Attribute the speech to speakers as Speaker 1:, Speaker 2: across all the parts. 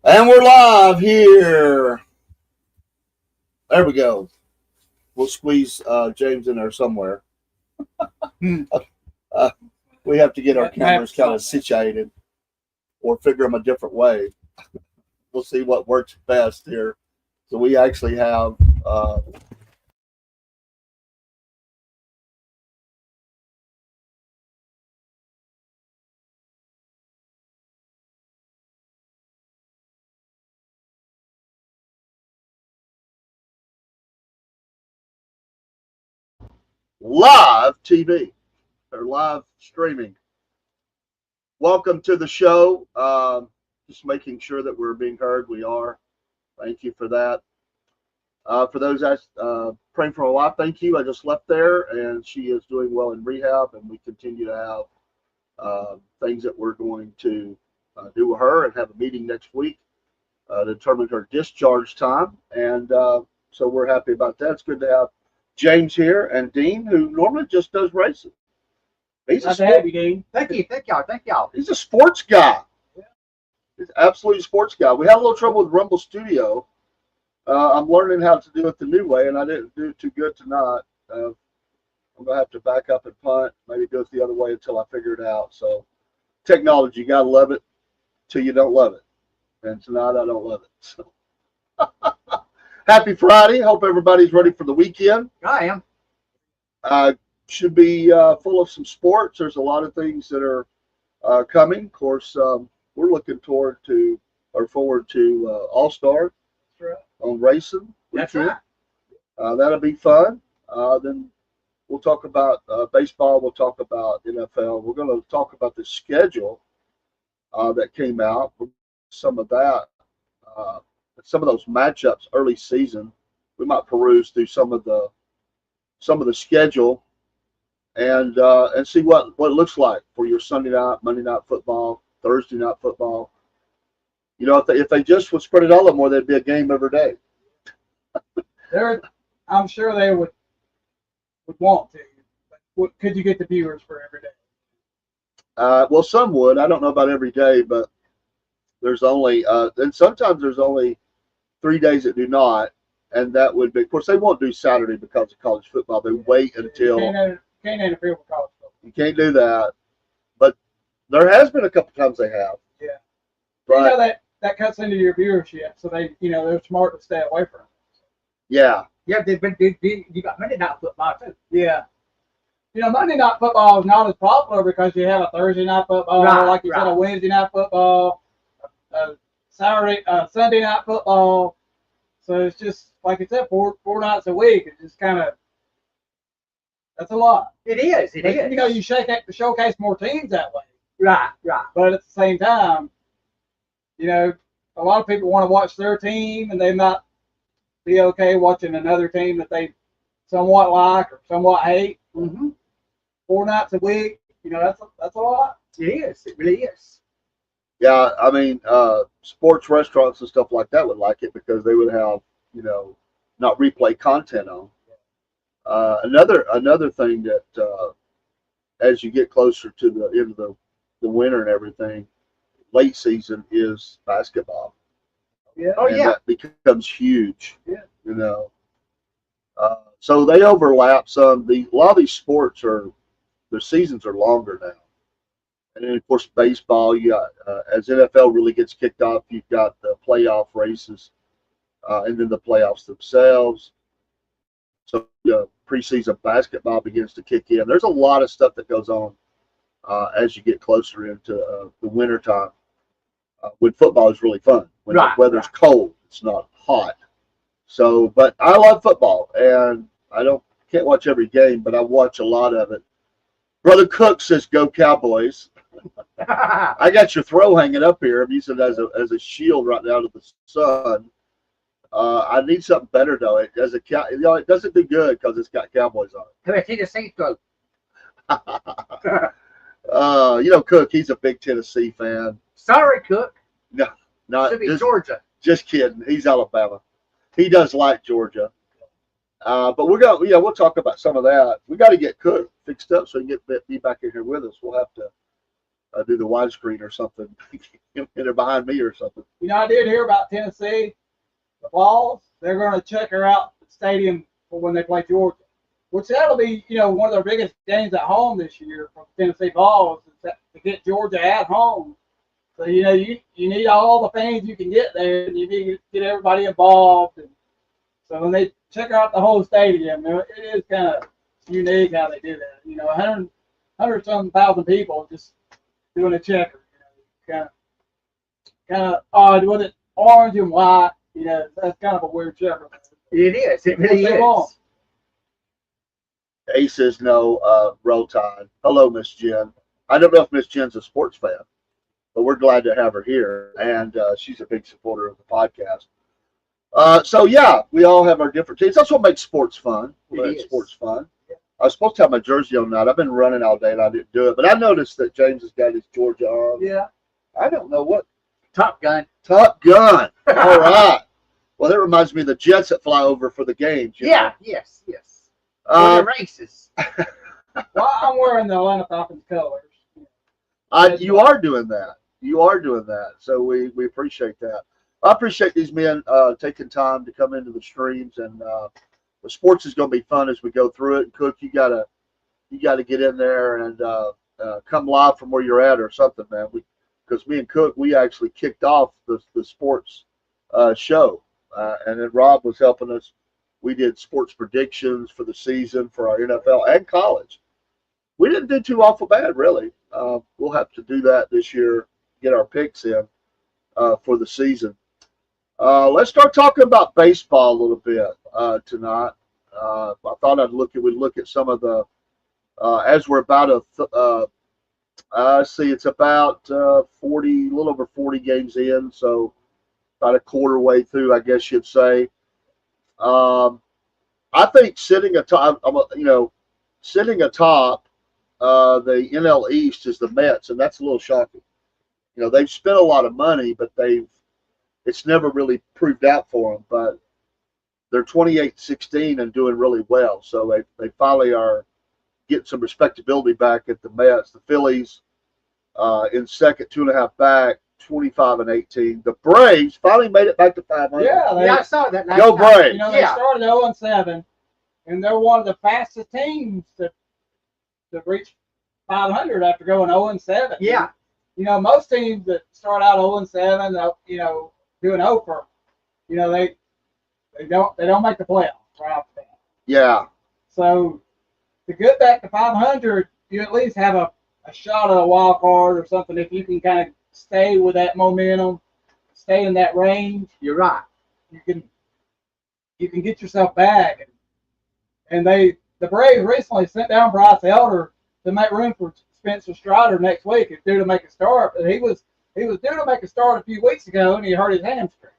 Speaker 1: And we're live here. There we go. We'll squeeze James in there somewhere. We have to get our cameras kind of situated or figure them a different way. We'll see what works best here. So we actually have live TV or live streaming. Welcome to the show. Just making sure that we're being heard. We are. Thank you for that. For those praying for my wife, thank you. I just left there, and she is doing well in rehab, and we continue to have things that we're going to do with her and have a meeting next week to determine her discharge time. And so we're happy about that. It's good to have James here and Dean, who normally just does racing. He's
Speaker 2: Nice to have you, Dean.
Speaker 3: Thank y'all.
Speaker 1: He's a sports guy. He's absolutely a sports guy. We had a little trouble with Rumble Studio. I'm learning how to do it the new way, and I didn't do too good tonight. I'm gonna have to back up and punt, maybe do it the other way until I figure it out. So, technology, you gotta love it till you don't love it, and tonight I don't love it. So, happy Friday! Hope everybody's ready for the weekend.
Speaker 3: I am.
Speaker 1: Should be full of some sports. There's a lot of things that are coming. Of course, we're looking forward to All-Star on racing.
Speaker 3: That's right.
Speaker 1: That'll be fun. Then we'll talk about baseball. We'll talk about NFL. We're going to talk about the schedule that came out. Some of that, some of those matchups early season. We might peruse through some of the schedule and see what it looks like for your Sunday night, Monday night football, Thursday night football. You know, if they just would spread it all up more, there'd be a game every day.
Speaker 2: I'm sure they would want to. But could you get the viewers for every day?
Speaker 1: Well, some would. I don't know about every day, but there's only and sometimes there's only 3 days that do not, and that would be. Of course, they won't do Saturday because of college football. They wait until
Speaker 2: can't interfere with college football.
Speaker 1: You can't do that. But there has been a couple times they have.
Speaker 2: Yeah.
Speaker 1: But,
Speaker 2: you know that cuts into your viewership, so they're smart to stay away from it.
Speaker 1: Yeah.
Speaker 3: Yeah, you got Monday night football too.
Speaker 2: Yeah. Monday night football is not as popular because you have a Thursday night football, like you said, a Wednesday night football, a Sunday night football. So it's just like I said, four nights a week. It's just kind of that's a lot.
Speaker 3: It is.
Speaker 2: You showcase more teams that way.
Speaker 3: Right.
Speaker 2: But at the same time, a lot of people want to watch their team, and they might be okay watching another team that they somewhat like or somewhat hate.
Speaker 3: Mm-hmm.
Speaker 2: 4 nights a week, that's a lot.
Speaker 3: It is. It really is.
Speaker 1: Yeah, I mean, sports restaurants and stuff like that would like it because they would have, not replay content on. Another thing that as you get closer to the end of the winter and everything, late season is basketball.
Speaker 2: Yeah.
Speaker 3: Oh,
Speaker 1: and
Speaker 3: yeah.
Speaker 1: that becomes huge.
Speaker 2: Yeah.
Speaker 1: So they overlap some. A lot of these sports their seasons are longer now. And then, of course, baseball, you got, as NFL really gets kicked off, you've got the playoff races and then the playoffs themselves. So preseason basketball begins to kick in. There's a lot of stuff that goes on as you get closer into the winter time. When football is really fun. When the weather's cold, it's not hot. So, but I love football, and I can't watch every game, but I watch a lot of it. Brother Cook says, "Go Cowboys." I got your throw hanging up here. I'm using it as a shield right now to the sun. I need something better though. It doesn't do good because it's got Cowboys on it.
Speaker 3: Come here, Tennessee throw.
Speaker 1: Cook, he's a big Tennessee fan.
Speaker 3: Sorry, Cook.
Speaker 1: No, not
Speaker 3: Should be Georgia.
Speaker 1: Just kidding. He's Alabama. He does like Georgia. But we'll talk about some of that. We got to get Cook fixed up so he can be back in here with us. We'll have to do the widescreen or something. They're behind me or something.
Speaker 2: I did hear about Tennessee. The Vols, they're going to check her out at the stadium for when they play Georgia. which that'll be, one of their biggest games at home this year from Tennessee Vols is to get Georgia at home. So, you need all the fans you can get there, and you need to get everybody involved. And so when they check out the whole stadium, it is kind of unique how they do that. 100-some thousand people just doing a checker. Kind of odd with it, orange and white. That's kind of a weird checker.
Speaker 3: It is. It really
Speaker 2: What's wrong?
Speaker 3: is.
Speaker 1: A says no, Roll Tide. Hello, Miss Jen. I don't know if Miss Jen's a sports fan, but we're glad to have her here, and she's a big supporter of the podcast. So yeah, we all have our different teams. That's what makes sports fun.
Speaker 3: It is.
Speaker 1: Sports fun. I was supposed to have my jersey on tonight. I've been running all day and I didn't do it, but I noticed that James has got his Georgia on.
Speaker 2: Yeah.
Speaker 1: I don't know what.
Speaker 3: Top Gun.
Speaker 1: Top Gun. All right. Well, that reminds me of the jets that fly over for the games.
Speaker 3: Yeah. Yes. For the races.
Speaker 2: Well, I'm wearing the Atlanta Falcons colors.
Speaker 1: You are doing that. You are doing that. So we appreciate that. I appreciate these men taking time to come into the streams, and the sports is going to be fun as we go through it. And Cook, you gotta get in there and come live from where you're at or something, man. Because me and Cook, we actually kicked off the sports show, and then Rob was helping us. We did sports predictions for the season for our NFL and college. We didn't do too awful bad, really. We'll have to do that this year, get our picks in for the season. Let's start talking about baseball a little bit tonight. I thought we'd look at some of the as we're about it's about 40, a little over 40 games in, so about a quarter way through, I guess you'd say. I think sitting atop the NL East is the Mets, and that's a little shocking. They've spent a lot of money, but it's never really proved out for them. But they're 28-16 and doing really well, so they finally are getting some respectability back at the Mets. The Phillies in second, 2.5 back, 25-18. The Braves finally made it back to 500.
Speaker 2: Yeah,
Speaker 3: I saw that.
Speaker 1: Go Braves!
Speaker 2: They started 0-7, and they're one of the fastest teams to reach 500 after going 0-7.
Speaker 3: Yeah.
Speaker 2: Most teams that start out 0-7, doing 0 for, they don't make the playoffs right off the bat.
Speaker 1: Yeah.
Speaker 2: So to get back to 500, you at least have a shot at a wild card or something if you can kind of stay with that momentum, stay in that range.
Speaker 3: You're right.
Speaker 2: You can get yourself back. And the Braves recently sent down Bryce Elder to make room for Spencer Strider next week. He's due to make a start, but he was due to make a start a few weeks ago, and he hurt his hamstring.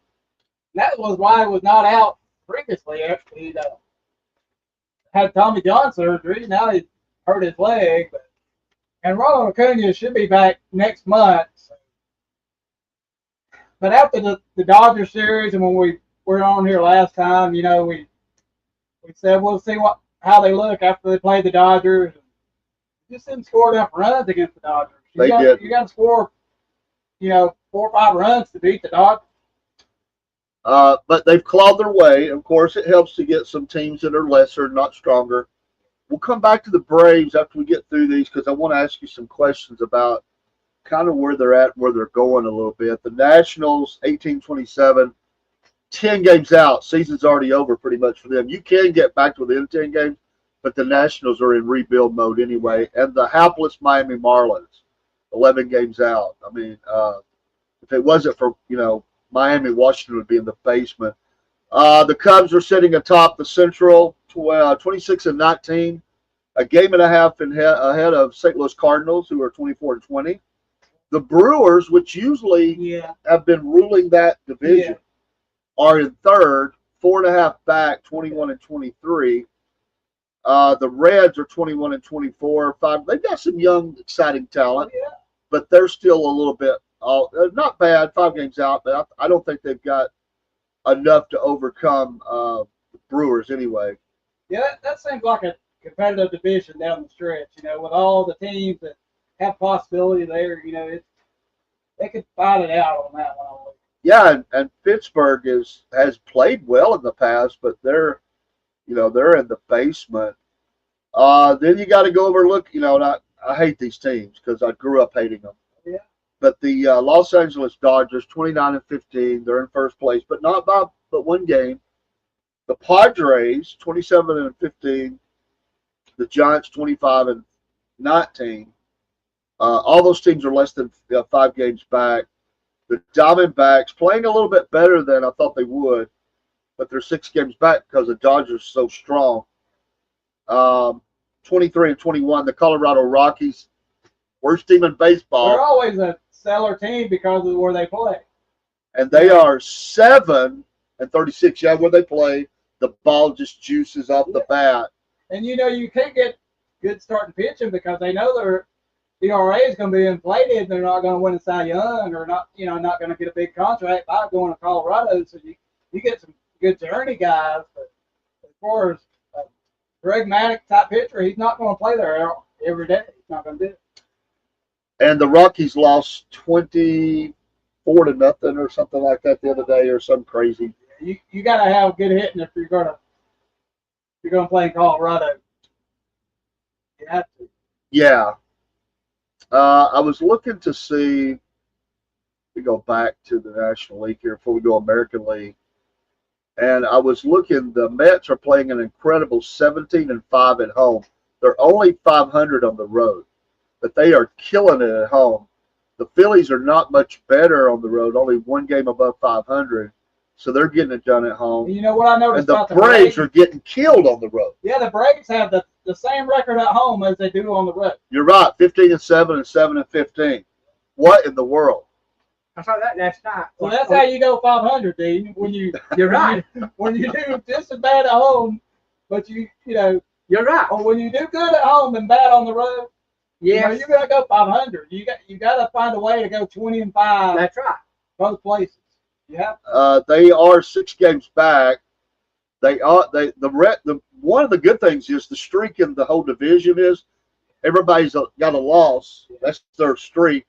Speaker 2: And that was why he was not out previously after he had Tommy John surgery. Now he hurt his leg. And Ronald Acuna should be back next month. But after the Dodgers series, and when we were on here last time, we said we'll see how they look after they play the Dodgers. Just didn't score enough runs against the Dodgers. You got to score, 4 or 5 runs to beat the Dodgers.
Speaker 1: But they've clawed their way. Of course, it helps to get some teams that are lesser, not stronger. We'll come back to the Braves after we get through these because I want to ask you some questions about kind of where they're at, where they're going a little bit. The Nationals, 18-27, 10 games out. Season's already over pretty much for them. You can get back to within 10 games, but the Nationals are in rebuild mode anyway. And the hapless Miami Marlins, 11 games out. I mean, if it wasn't for, Miami, Washington would be in the basement. The Cubs are sitting atop the Central, 26-19, a game and a half ahead of St. Louis Cardinals, who are 24-20. The Brewers, which usually have been ruling that division, are in third, 4.5 back, 21-23. The Reds are 21-24. 5. They've got some young, exciting talent, but they're still a little bit not bad. 5 games out, but I don't think they've got enough to overcome the Brewers anyway.
Speaker 2: Yeah, that seems like a competitive division down the stretch. With all the teams that have possibility there, they could fight it out on that one.
Speaker 1: Yeah, and Pittsburgh has played well in the past, but they're in the basement. Then you got to go overlook, and I hate these teams because I grew up hating them.
Speaker 2: Yeah.
Speaker 1: But the Los Angeles Dodgers, 29-15, they're in first place, but not by but one game. The Padres, 27-15. The Giants, 25-19. All those teams are less than 5 games back. The Diamondbacks playing a little bit better than I thought they would, but they're 6 games back because the Dodgers are so strong. 23-21. The Colorado Rockies, worst team in baseball.
Speaker 2: They're always a stellar team because of where they play.
Speaker 1: And they are 7-36. Yeah, where they play, the ball just juices off the bat.
Speaker 2: And you can't get good starting pitching because they know their ERA is going to be inflated. They're not going to win a Cy Young or not going to get a big contract by going to Colorado. So you get some good journey guys. But as far as Greg Maddux type pitcher, he's not going to play there every day. He's not going to do it.
Speaker 1: And the Rockies lost 24-0 or something like that the other day, or something crazy.
Speaker 2: You got to have good hitting if you're going to play in Colorado. You have to.
Speaker 1: Yeah. I was looking to see. We go back to the National League here before we go American League, and I was looking. The Mets are playing an incredible 17-5 at home. They're only 500 on the road, but they are killing it at home. The Phillies are not much better on the road, only 1 game above 500, so they're getting it done at home.
Speaker 2: You know what I noticed
Speaker 1: And the
Speaker 2: about the
Speaker 1: Braves are getting killed on the road.
Speaker 2: Yeah, the Braves have the same record at home as they do on the road.
Speaker 1: You're right, 15-7 and 7-15. What in the world?
Speaker 3: I saw that last night.
Speaker 2: So that's how you go 500, Dean.
Speaker 3: You're right.
Speaker 2: When you do just as bad at home, but
Speaker 3: You're right.
Speaker 2: or when you do good at home and bad on the road,
Speaker 3: Yes.
Speaker 2: you're gonna go 500. You got to find a way to go 20-5
Speaker 3: That's right.
Speaker 2: both places. Yeah.
Speaker 1: They are 6 games back. One of the good things is the streak in the whole division is everybody's got a loss. That's their streak.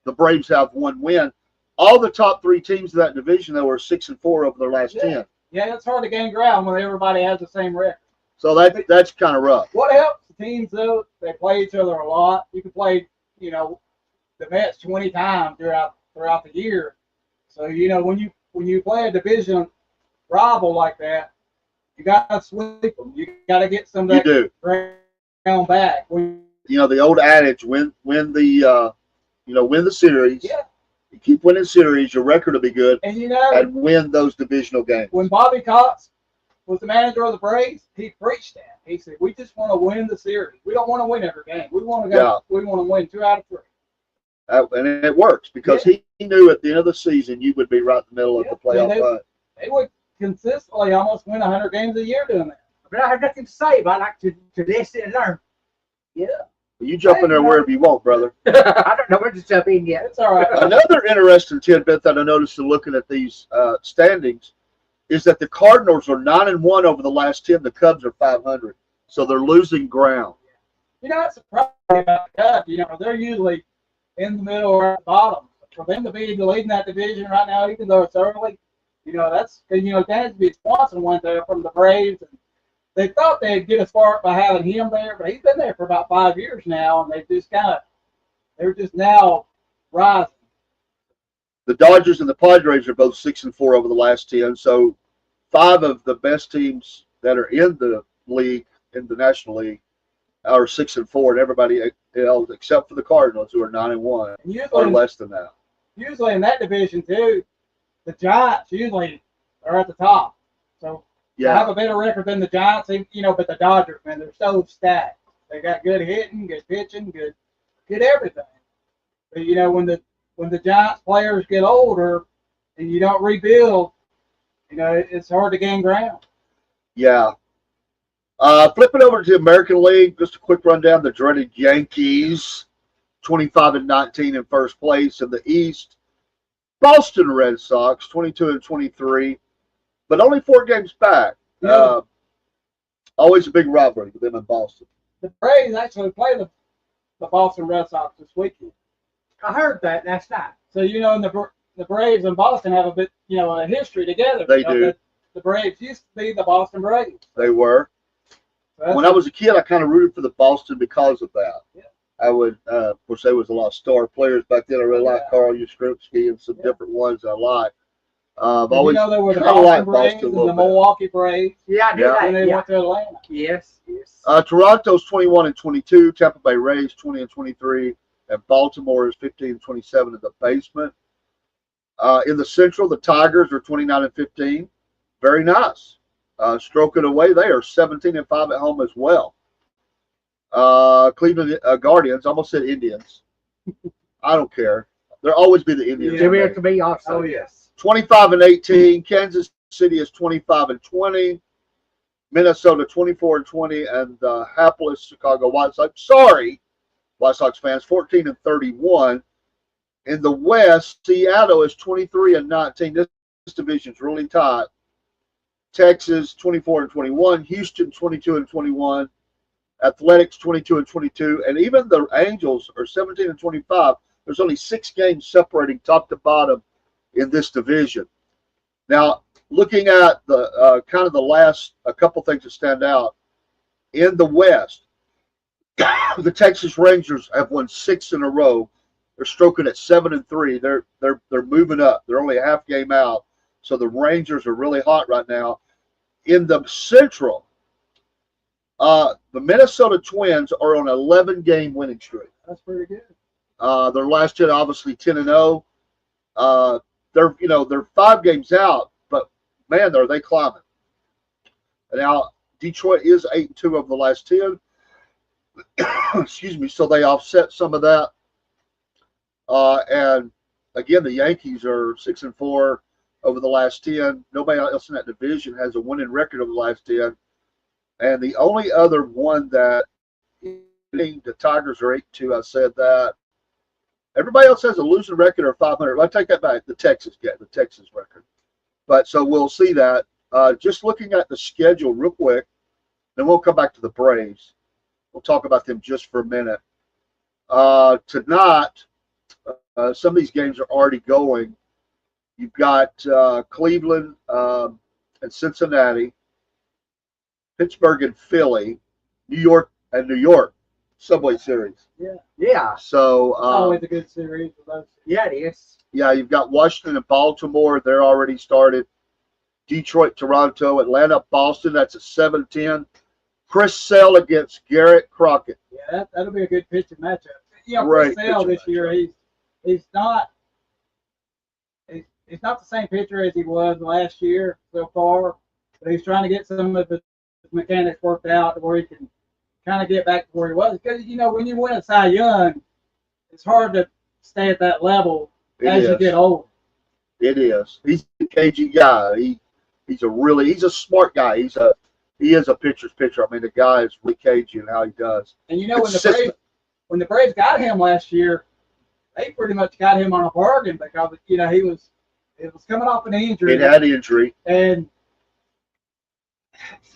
Speaker 1: The Braves have 1 win. All the top 3 teams of that division, though, are 6-4 over their last 10.
Speaker 2: Yeah, it's hard to gain ground when everybody has the same record.
Speaker 1: So that's kind of rough.
Speaker 2: What helps the teams though? They play each other a lot. You can play, the Mets 20 times throughout the year. So when you play a division rival like that, you got to sweep them. You got to get some of that ground back.
Speaker 1: The old adage: win the series.
Speaker 2: Yeah.
Speaker 1: You keep winning series, your record will be good,
Speaker 2: And
Speaker 1: and win those divisional games.
Speaker 2: when Bobby Cox was the manager of the Braves, he preached that. He said, "We just want to win the series. We don't want to win every game. We want to go.
Speaker 1: Yeah.
Speaker 2: We want to win 2 out of 3."
Speaker 1: And it works because he knew at the end of the season you would be right in the middle of the playoff hunt.
Speaker 2: They would consistently almost win 100 games a year doing that.
Speaker 3: But I have nothing to say, but I like to listen and learn.
Speaker 2: Yeah.
Speaker 1: You jump in there wherever you want, brother.
Speaker 3: I don't know where to jump in yet.
Speaker 2: It's all right.
Speaker 1: Another interesting tidbit that I noticed in looking at these standings is that the Cardinals are 9-1 over the last 10. The Cubs are 500, so they're losing ground.
Speaker 2: It's surprising about the Cubs. They're usually in the middle or at the bottom. For them to be leading that division right now, even though it's early, that's because Dansby Swanson went there from the Braves, and they thought they'd get a spark by having him there, but he's been there for about 5 years now, and they're just now rising.
Speaker 1: The Dodgers and the Padres are both 6-4 over the last 10. So 5 of the best teams that are in the league, in the National League, are 6-4, and everybody else except for the Cardinals, who are 9-1, or less than that.
Speaker 2: Usually in that division too, the Giants usually are at the top. So they have a better record than the Giants, but the Dodgers, man, they're so stacked. They got good hitting, good pitching, good everything. But when the Giants players get older and you don't rebuild, it's hard to gain ground.
Speaker 1: Yeah. Flipping over to the American League, just a quick rundown. The dreaded Yankees, 25-19 in first place. In the East, Boston Red Sox, 22-23, but only 4 games back.
Speaker 2: Yeah.
Speaker 1: Always a big rivalry with them in Boston.
Speaker 2: The Braves actually play the Boston Red Sox this weekend.
Speaker 3: I heard that last night.
Speaker 2: So, and the Braves and Boston have a bit, a history together.
Speaker 1: They do.
Speaker 2: The Braves used to be the Boston Braves.
Speaker 1: They were. when I was a kid, I kind of rooted for the Boston because of that.
Speaker 2: Yeah.
Speaker 1: I would, of course, there was a lot of star players back then. I really
Speaker 2: Yeah.
Speaker 1: liked Carl Yastrzemski and some different ones I like. I've
Speaker 2: Did
Speaker 1: always
Speaker 2: you know there were the
Speaker 1: kind of
Speaker 2: Boston
Speaker 1: liked
Speaker 2: Braves
Speaker 1: Boston a
Speaker 2: and
Speaker 1: little
Speaker 2: the
Speaker 1: bit.
Speaker 2: Milwaukee Braves
Speaker 3: Yeah, I knew
Speaker 1: Yeah.
Speaker 3: that.
Speaker 2: when they
Speaker 3: Yeah.
Speaker 2: went to Atlanta?
Speaker 3: Yes. Yes.
Speaker 1: Toronto's 21-22, Tampa Bay Rays 20-23, and Baltimore is 15-27 in the basement. In the Central, the Tigers are 29-15. Very nice. Stroking away, they are 17-5 at home as well. Cleveland Guardians, almost said Indians. I don't care. There'll always be the Indians.
Speaker 3: Give it to me also.
Speaker 2: Oh, yes.
Speaker 1: 25-18. Kansas City is 25-20. Minnesota 24-20, and the hapless Chicago White Sox. Sorry, White Sox fans, 14-31. In the West, Seattle is 23-19. This division's really tight. Texas 24-21. Houston 22-21. Athletics 22-22, and even the Angels are 17-25. There's only 6 games separating top to bottom in this division. Now, looking at the kind of the last a couple things that stand out in the West, the Texas Rangers have won 6 in a row. They're stroking at 7-3. They're moving up. They're only a half game out, so the Rangers are really hot right now. In the Central, the Minnesota Twins are on an 11-game winning streak.
Speaker 2: That's pretty good.
Speaker 1: Their last 10, obviously 10-0. They're 5 games out, but man, are they climbing? Now Detroit is 8-2 over the last 10. Excuse me. So they offset some of that. And again, the Yankees are 6-4 over the last 10. Nobody else in that division has a winning record over the last 10. And the only other one that the Tigers are 8-2, I said that. Everybody else has a losing record or 500. I take that back. The Texas record. But so we'll see that. Just looking at the schedule real quick, then we'll come back to the Braves. We'll talk about them just for a minute. Tonight, some of these games are already going. You've got Cleveland and Cincinnati, Pittsburgh and Philly, New York and New York Subway Series.
Speaker 3: Yeah.
Speaker 1: So
Speaker 2: Always a good series for those.
Speaker 3: Yeah, it is.
Speaker 1: yeah, you've got Washington and Baltimore. They're already started. Detroit, Toronto, Atlanta, Boston. That's a 7-10. Chris Sale against Garrett Crockett.
Speaker 2: Yeah, that'll be a good pitching matchup. You know,
Speaker 1: Great
Speaker 2: Chris Sale
Speaker 1: pitching
Speaker 2: this year, he's not the same pitcher as he was last year so far, but he's trying to get some of his mechanics worked out to where he can kind of get back to where he was. Because when you win a Cy Young, it's hard to stay at that level as you get older.
Speaker 1: It is. He's a cagey guy. He's a smart guy. He is a pitcher's pitcher. I mean, the guy is really cagey in how he does.
Speaker 2: And when the Braves got him last year, they pretty much got him on a bargain because it was coming off an injury.
Speaker 1: It had injury,
Speaker 2: and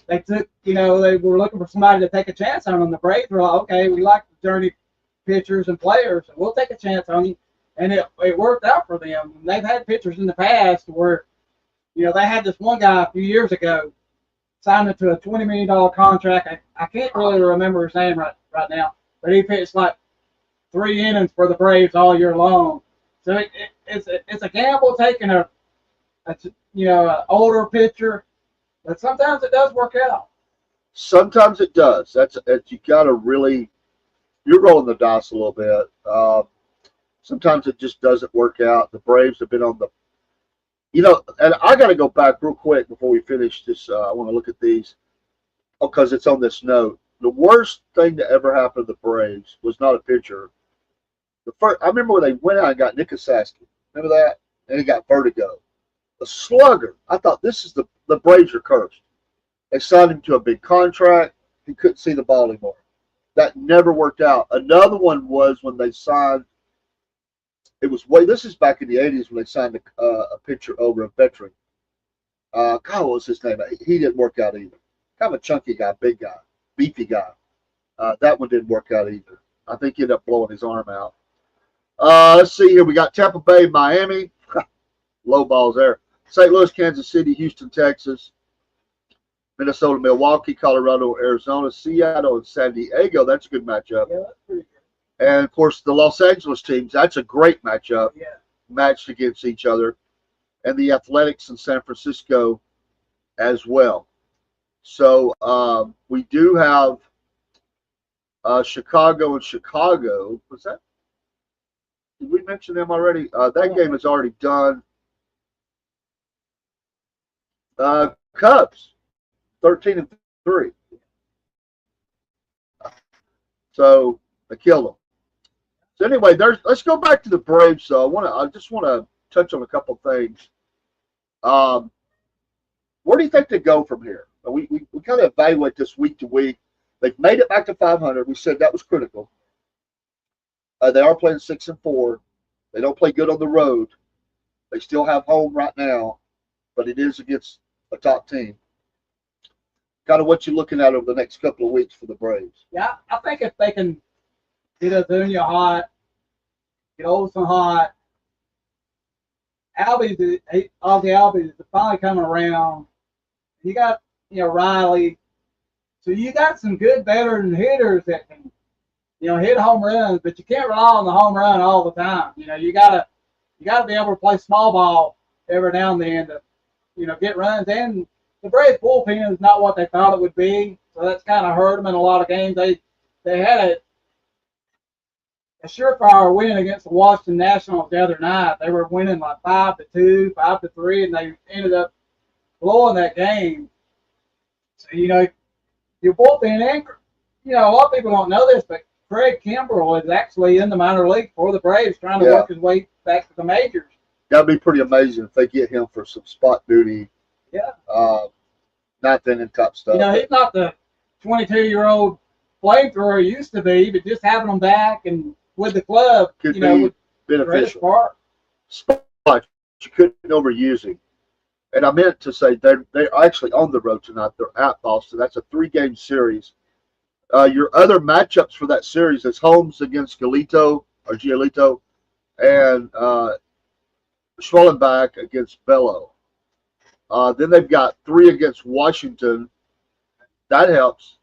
Speaker 2: they took they were looking for somebody to take a chance on him. The Braves were like, okay, we like the journey pitchers and players, and we'll take a chance on you. And it worked out for them. And they've had pitchers in the past where they had this one guy a few years ago signed into a $20 million contract. I can't really remember his name right now, but he pitched like 3 innings for the Braves all year long. So it's a gamble taking an older pitcher, but sometimes it does work out.
Speaker 1: Sometimes it does. That's you got to really, you're rolling the dice a little bit. Sometimes it just doesn't work out. The Braves have been on the, and I got to go back real quick before we finish this. I want to look at these because it's on this note. The worst thing that ever happened to the Braves was not a pitcher. I remember when they went out and got Nick Saski. Remember that? And he got vertigo. The slugger. I thought this is the Braves are cursed. They signed him to a big contract. He couldn't see the ball anymore. That never worked out. Another one was when they signed. This is back in the 80s when they signed a pitcher over, a veteran. God, what was his name? He didn't work out either. Kind of a chunky guy, big guy, beefy guy. That one didn't work out either. I think he ended up blowing his arm out. Let's see here. We got Tampa Bay, Miami. Low balls there. St. Louis, Kansas City, Houston, Texas. Minnesota, Milwaukee, Colorado, Arizona, Seattle, and San Diego. That's a good matchup.
Speaker 2: Yeah, that's pretty good.
Speaker 1: And of course, the Los Angeles teams. That's a great matchup,
Speaker 2: Yeah.
Speaker 1: matched against each other, and the Athletics in San Francisco as well. So we do have Chicago and Chicago. Was that? Did we mention them already? That game is already done. Cubs, 13-3. So they killed them. So anyway, let's go back to the Braves. So I just want to touch on a couple things. Where do you think they go from here? We kind of evaluate this week to week. They've made it back to 500. We said that was critical. They are playing 6-4. They don't play good on the road. They still have home right now, but it is against a top team. Kind of what you're looking at over the next couple of weeks for the Braves.
Speaker 2: Yeah, I think if they can get Azunia hot, get Olson hot, Albies is finally coming around. You got, Riley. So you got some good veteran hitters that can, hit home runs, but you can't rely on the home run all the time. You gotta be able to play small ball every now and then to, get runs. And the Braves bullpen is not what they thought it would be, so that's kind of hurt them in a lot of games. They had a surefire win against the Washington Nationals the other night. They were winning like 5-2, 5-3, and they ended up blowing that game. So, your bullpen anchor, a lot of people don't know this, but Craig Kimbrell is actually in the minor league for the Braves, trying to work his way back to the majors.
Speaker 1: That'd be pretty amazing if they get him for some spot duty.
Speaker 2: Yeah.
Speaker 1: Not then in top stuff.
Speaker 2: He's not the 22-year-old flamethrower he used to be, but just having him back and with the club,
Speaker 1: could be
Speaker 2: would
Speaker 1: beneficial.
Speaker 2: Part.
Speaker 1: Spot you couldn't overuse him. And I meant to say they're actually on the road tonight. They're at Boston. That's a 3-game series. Your other matchups for that series is Holmes against Giolito, and Schwellenbach against Bello. Then they've got 3 against Washington. That helps.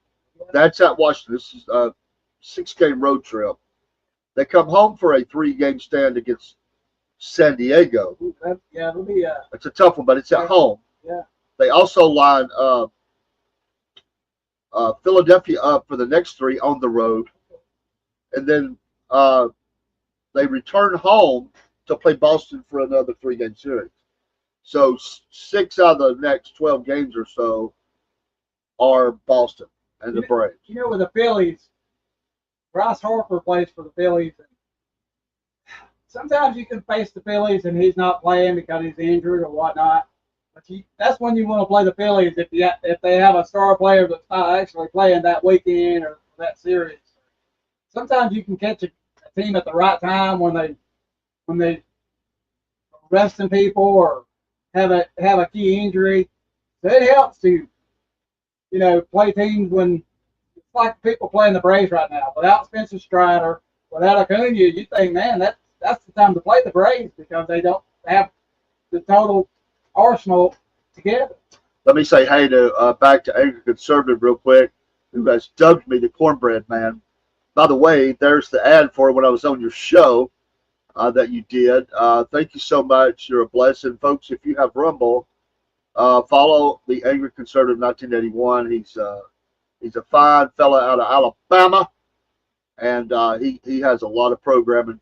Speaker 1: That's at Washington. This is a 6-game road trip. They come home for a 3-game stand against San Diego.
Speaker 2: It'll be
Speaker 1: it's a tough one, but it's at home.
Speaker 2: Yeah.
Speaker 1: They also line Philadelphia up for the next 3 on the road, and then they return home to play Boston for another 3-game series. So 6 out of the next 12 games or so are Boston and the Braves.
Speaker 2: With the Phillies, Bryce Harper plays for the Phillies. And sometimes you can face the Phillies and he's not playing because he's injured or whatnot. But that's when you want to play the Phillies if they have a star player that's not actually playing that weekend or that series. Sometimes you can catch a team at the right time when they resting people or have a key injury. So it helps to play teams when it's like people playing the Braves right now. Without Spencer Strider, without Acuna, you think, man, that's the time to play the Braves because they don't have the total arsenal together.
Speaker 1: Let me say hey to back to Angry Conservative real quick, who has dubbed me the cornbread man. By the way, there's the ad for when I was on your show that you did. Thank you so much. You're a blessing. Folks, if you have Rumble, follow the Angry Conservative 1981. He's a fine fella out of Alabama, and he has a lot of programming,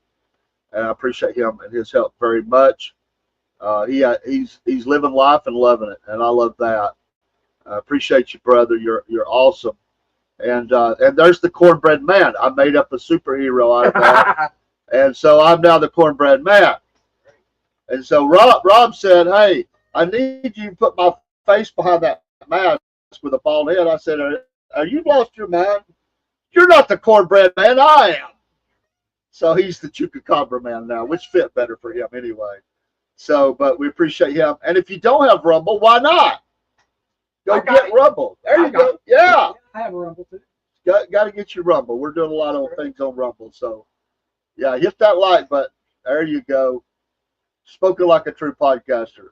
Speaker 1: and I appreciate him and his help very much. He's living life and loving it, and I love that. I appreciate you, brother. You're awesome. And there's the cornbread man. I made up a superhero out of that, and so I'm now the cornbread man. And so Rob said, "Hey, I need you to put my face behind that mask with a bald head." I said, "Are you lost your mind? You're not the cornbread man. I am." So he's the Chupacabra man now, which fit better for him anyway. So, but we appreciate him. And if you don't have Rumble, why not? Go get Rumble. There you go. Yeah.
Speaker 2: I have a Rumble too.
Speaker 1: Got to get your Rumble. We're doing a lot of things on Rumble. So, yeah, hit that like button. There you go. Spoken like a true podcaster.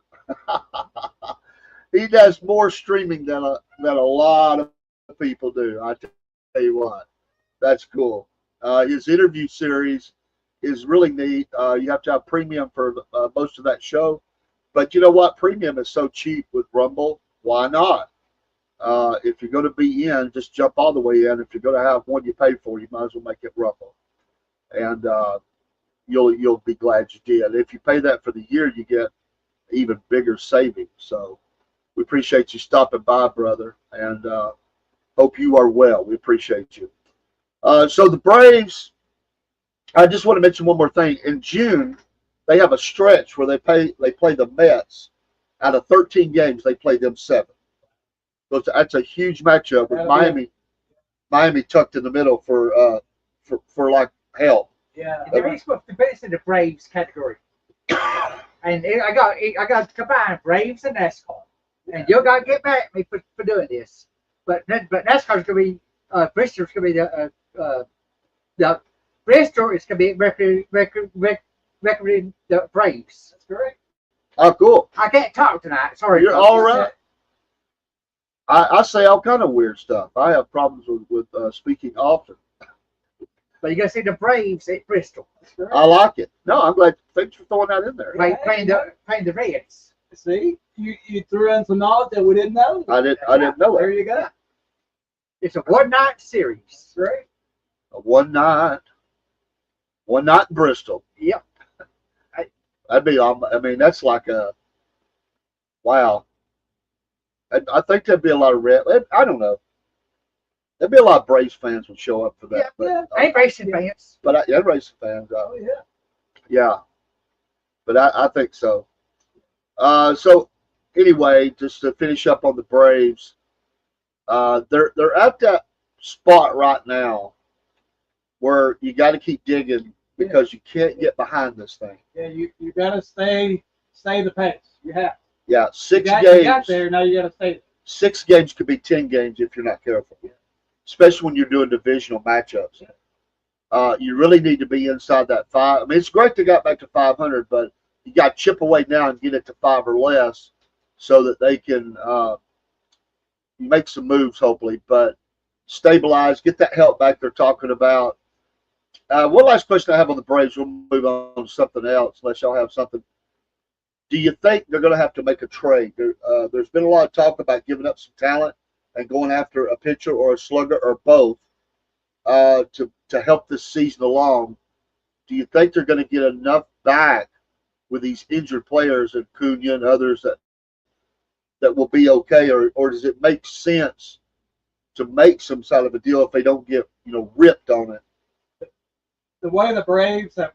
Speaker 1: he does more streaming than a lot of people do. I tell you what, that's cool. His interview series is really neat. You have to have premium for most of that show, but you know what? Premium is so cheap with Rumble. Why not? If you're going to be in, just jump all the way in. If you're going to have one you pay for, you might as well make it Rumble, and you'll be glad you did. If you pay that for the year, you get even bigger savings. So we appreciate you stopping by, brother, and hope you are well. We appreciate you. So the Braves, I just want to mention one more thing. In June, they have a stretch where they play the Mets. Out of 13 games, they play them 7. So that's a huge matchup with Miami tucked in the middle for like help.
Speaker 2: Yeah.
Speaker 3: There is supposed to be in the Braves category. And I got to combine Braves and NASCAR. And you got to get back at me for doing this. But NASCAR's going to be, Bristol's going to be the Bristol is going to be recording the Braves.
Speaker 2: That's great.
Speaker 1: Oh, cool.
Speaker 3: I can't talk tonight. Sorry.
Speaker 1: You're all right. I say all kind of weird stuff. I have problems with speaking often.
Speaker 3: But you're going to see the Braves at Bristol.
Speaker 1: I like it. No, I'm glad. Thanks for throwing that in there.
Speaker 3: Playing the Reds.
Speaker 2: See, you threw in some knowledge that we didn't know.
Speaker 1: I didn't know
Speaker 2: There
Speaker 1: that.
Speaker 2: you go.
Speaker 3: It's a one-night series.
Speaker 2: Great.
Speaker 1: One night in Bristol.
Speaker 3: Yep.
Speaker 1: That'd be. I mean, that's like a. Wow. I think there'd be a lot of red. I don't know. There'd be a lot of Braves fans would show up for that.
Speaker 2: Yeah.
Speaker 3: I ain't racing fans.
Speaker 1: But yeah, racing fans.
Speaker 2: Oh yeah.
Speaker 1: Yeah. But I think so. So anyway, just to finish up on the Braves, they're at that spot right now where you got to keep digging because you can't get behind this thing.
Speaker 2: Yeah, you gotta stay the pace. You have.
Speaker 1: Yeah, 6
Speaker 2: You
Speaker 1: games.
Speaker 2: got there. Now you gotta stay.
Speaker 1: 6 games could be 10 games if you're not careful, especially when you're doing divisional matchups. You really need to be inside that 5. I mean, it's great they got back to 500, but you got to chip away now and get it to 5 or less so that they can make some moves, hopefully, but stabilize, get that help back they're talking about. One last question I have on the Braves. We'll move on to something else unless y'all have something. Do you think they're going to have to make a trade? There's been a lot of talk about giving up some talent and going after a pitcher or a slugger or both to help this season along. Do you think they're going to get enough back with these injured players and Cunha and others that will be okay, or does it make sense to make some sort of a deal if they don't get ripped on it?
Speaker 2: The way the Braves have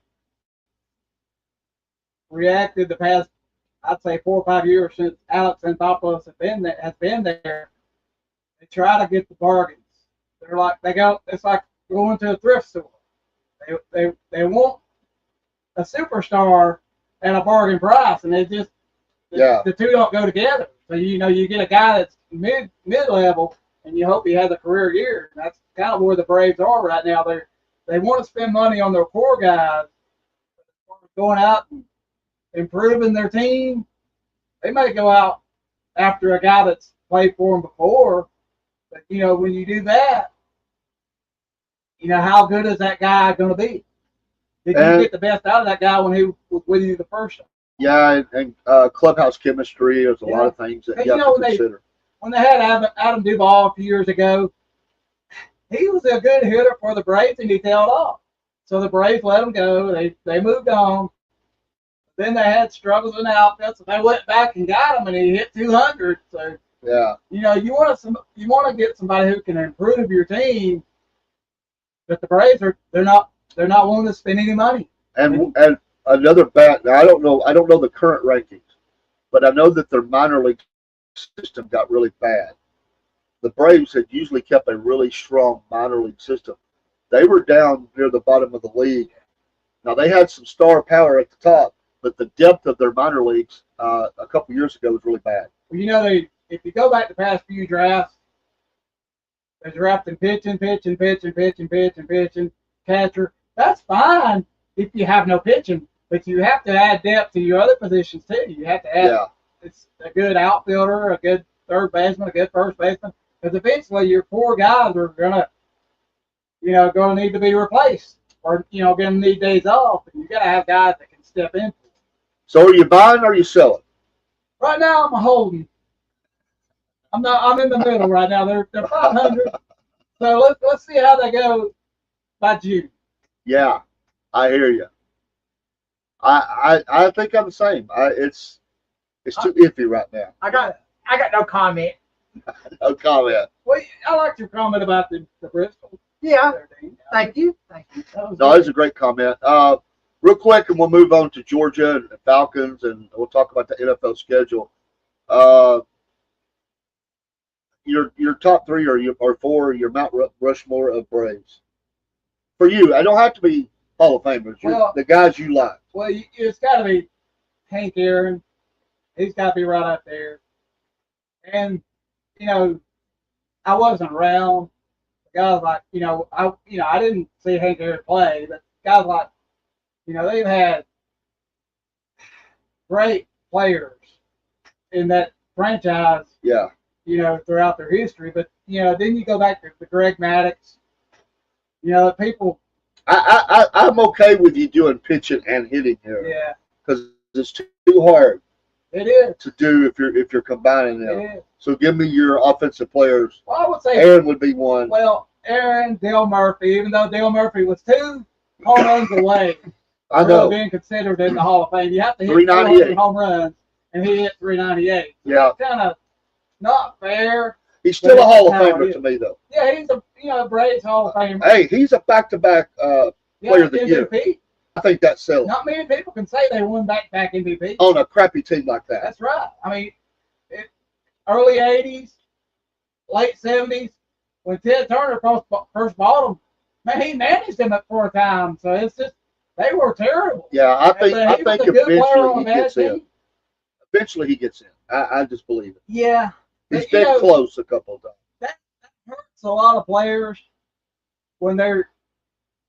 Speaker 2: reacted the past, I'd say 4 or 5 years since Alex Anthopoulos has been there, they try to get the bargains. They're like it's like going to a thrift store. They want a superstar at a bargain price, and the two don't go together. So you get a guy that's mid level, and you hope he has a career year. And that's kind of where the Braves are right now. They want to spend money on their core guys, going out and improving their team. They may go out after a guy that's played for them before, but when you do that, how good is that guy going to be? Did you get the best out of that guy when he was with you the first time?
Speaker 1: Yeah, and clubhouse chemistry. There's a lot of things that you have to consider.
Speaker 2: When they had Adam Duvall a few years ago, he was a good hitter for the Braves, and he tailed off. So the Braves let him go. They moved on. Then they had struggles in the outfield, so they went back and got him, and he hit 200. So
Speaker 1: yeah,
Speaker 2: you want to get somebody who can improve your team, but the Braves they're not willing to spend any money.
Speaker 1: And another bat. Now I don't know the current rankings, but I know that their minor league system got really bad. The Braves had usually kept a really strong minor league system. They were down near the bottom of the league. Now they had some star power at the top, but the depth of their minor leagues a couple years ago was really bad.
Speaker 2: Well, if you go back the past few drafts, they're drafting pitching, catcher. That's fine if you have no pitching, but you have to add depth to your other positions too. You have to add it's a good outfielder, a good third baseman, a good first baseman. Because eventually your poor guys are gonna need to be replaced, or gonna need days off. And you gotta have guys that can step in.
Speaker 1: So are you buying or are you selling?
Speaker 2: Right now I'm holding. I'm in the middle right now. They're 500. So let's see how they go by June.
Speaker 1: Yeah, I hear you. I think I'm the same. It's too iffy right now.
Speaker 3: I got no comment.
Speaker 1: No comment.
Speaker 2: Well, I liked your comment about the Bristol.
Speaker 3: Yeah,
Speaker 2: There, Dean.
Speaker 3: thank you.
Speaker 2: That was
Speaker 1: No,
Speaker 2: good.
Speaker 1: it's a great comment. Real quick, and we'll move on to Georgia and Falcons, and we'll talk about the NFL schedule. Your top three or four, your Mount Rushmore of Braves. For you, I don't have to be Hall of Famers.
Speaker 2: Well-
Speaker 1: The guys you like.
Speaker 2: Well, it's got to be Hank Aaron. He's got to be right up there. And I wasn't around. Guys like I didn't see Hank Aaron play, but guys like they've had great players in that franchise.
Speaker 1: Yeah.
Speaker 2: Throughout their history. But then you go back to the Greg Maddux. People.
Speaker 1: I'm okay with you doing pitching and hitting here.
Speaker 2: Yeah,
Speaker 1: Because it's too hard
Speaker 2: it is.
Speaker 1: to do if you're combining
Speaker 2: It
Speaker 1: them.
Speaker 2: is.
Speaker 1: So give me your offensive players.
Speaker 2: Well, I would say
Speaker 1: Aaron would be one.
Speaker 2: Aaron, Dale Murphy. Even though Dale Murphy was 2 home runs away
Speaker 1: I
Speaker 2: from
Speaker 1: know.
Speaker 2: being considered in the Hall of Fame, you have to hit
Speaker 1: 398.
Speaker 2: 400 home runs, and he hit 398.
Speaker 1: Yeah.
Speaker 2: Kind of not fair.
Speaker 1: He's still a Hall of
Speaker 2: That's how it
Speaker 1: Famer
Speaker 2: is.
Speaker 1: to me, though.
Speaker 2: Yeah, he's a Braves Hall of Famer.
Speaker 1: Hey, he's a back-to-back player of the year.
Speaker 2: MVP.
Speaker 1: I think that's selling
Speaker 2: Not many people can say they won back-to-back MVP.
Speaker 1: on a crappy team like that.
Speaker 2: That's right. I mean, early 80s, late 70s, when Ted Turner first bought them, man, he managed them for a time. So it's just, they were terrible.
Speaker 1: Yeah, I think
Speaker 2: But he was a good player
Speaker 1: eventually
Speaker 2: on
Speaker 1: he
Speaker 2: that
Speaker 1: gets in.
Speaker 2: team.
Speaker 1: Eventually he gets in. I just believe it.
Speaker 2: Yeah.
Speaker 1: He's
Speaker 2: But, you
Speaker 1: been
Speaker 2: know,
Speaker 1: close a couple of times.
Speaker 2: That hurts a lot of players when they're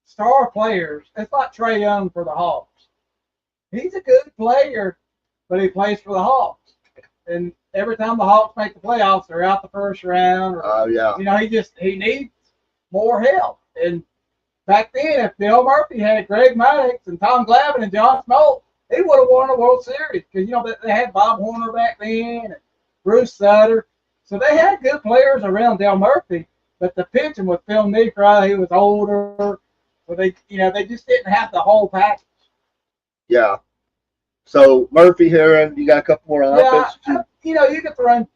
Speaker 2: star players. It's like Trey Young for the Hawks. He's a good player, but he plays for the Hawks. And every time the Hawks make the playoffs, they're out the first round. Or,
Speaker 1: Yeah.
Speaker 2: he needs more help. And back then, if Dale Murphy had Greg Maddux and Tom Glavine and John Smoltz, he would have won the World Series because they had Bob Horner back then and Bruce Sutter. So they had good players around Dale Murphy, but the pitching with Phil Niekro, he was older. So they just didn't have the whole package.
Speaker 1: Yeah. So Murphy, Heron, you got a couple more on offense.
Speaker 2: You could run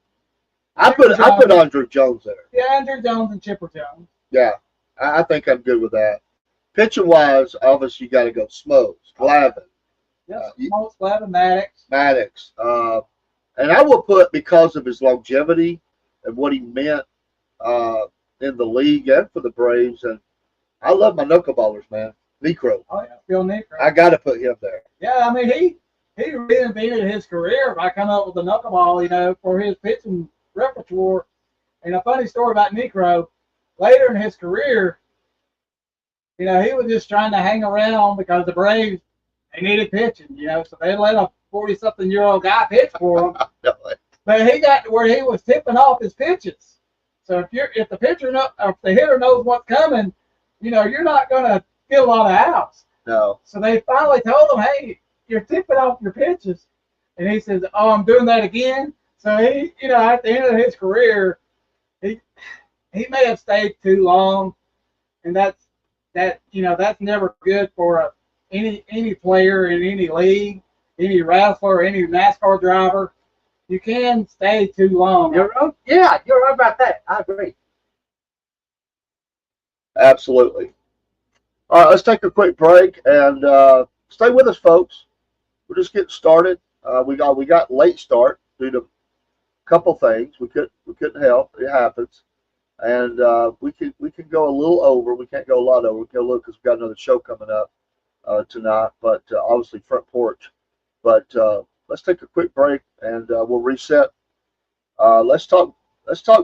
Speaker 1: I put Andre Jones there.
Speaker 2: Andrew Jones and Chipper Jones.
Speaker 1: Yeah, I think I'm good with that. Pitching wise, obviously you got to go Smokes, Glavine,
Speaker 2: Yes, most Glavine, Maddux.
Speaker 1: Maddux, and I will put because of his longevity and what he meant in the league and for the Braves, and I love my knuckleballers, man. Niekro,
Speaker 2: Oh yeah, Phil Niekro.
Speaker 1: I got to put him there.
Speaker 2: Yeah, I mean he reinvented his career by coming up with the knuckleball, for his pitching repertoire. And a funny story about Niekro, later in his career, he was just trying to hang around because the Braves, they needed pitching, so they let a 40-something-year-old guy pitch for them. But he got to where he was tipping off his pitches. So if the pitcher or if the hitter knows what's coming, you're not going to get a lot of outs.
Speaker 1: No.
Speaker 2: So they finally told him, hey, you're tipping off your pitches. And he says, oh, I'm doing that again. So he, at the end of his career, he may have stayed too long. And that's never good for any player in any league, any wrestler, any NASCAR driver. You can stay too long.
Speaker 3: You're right about that. I agree.
Speaker 1: Absolutely. All right, let's take a quick break and stay with us, folks. We're just getting started. We got late start due to a couple things. We couldn't help. It happens, and we can go a little over. We can't go a lot over. We can go a little because we got another show coming up tonight. But obviously front porch. But let's take a quick break and we'll reset. Let's talk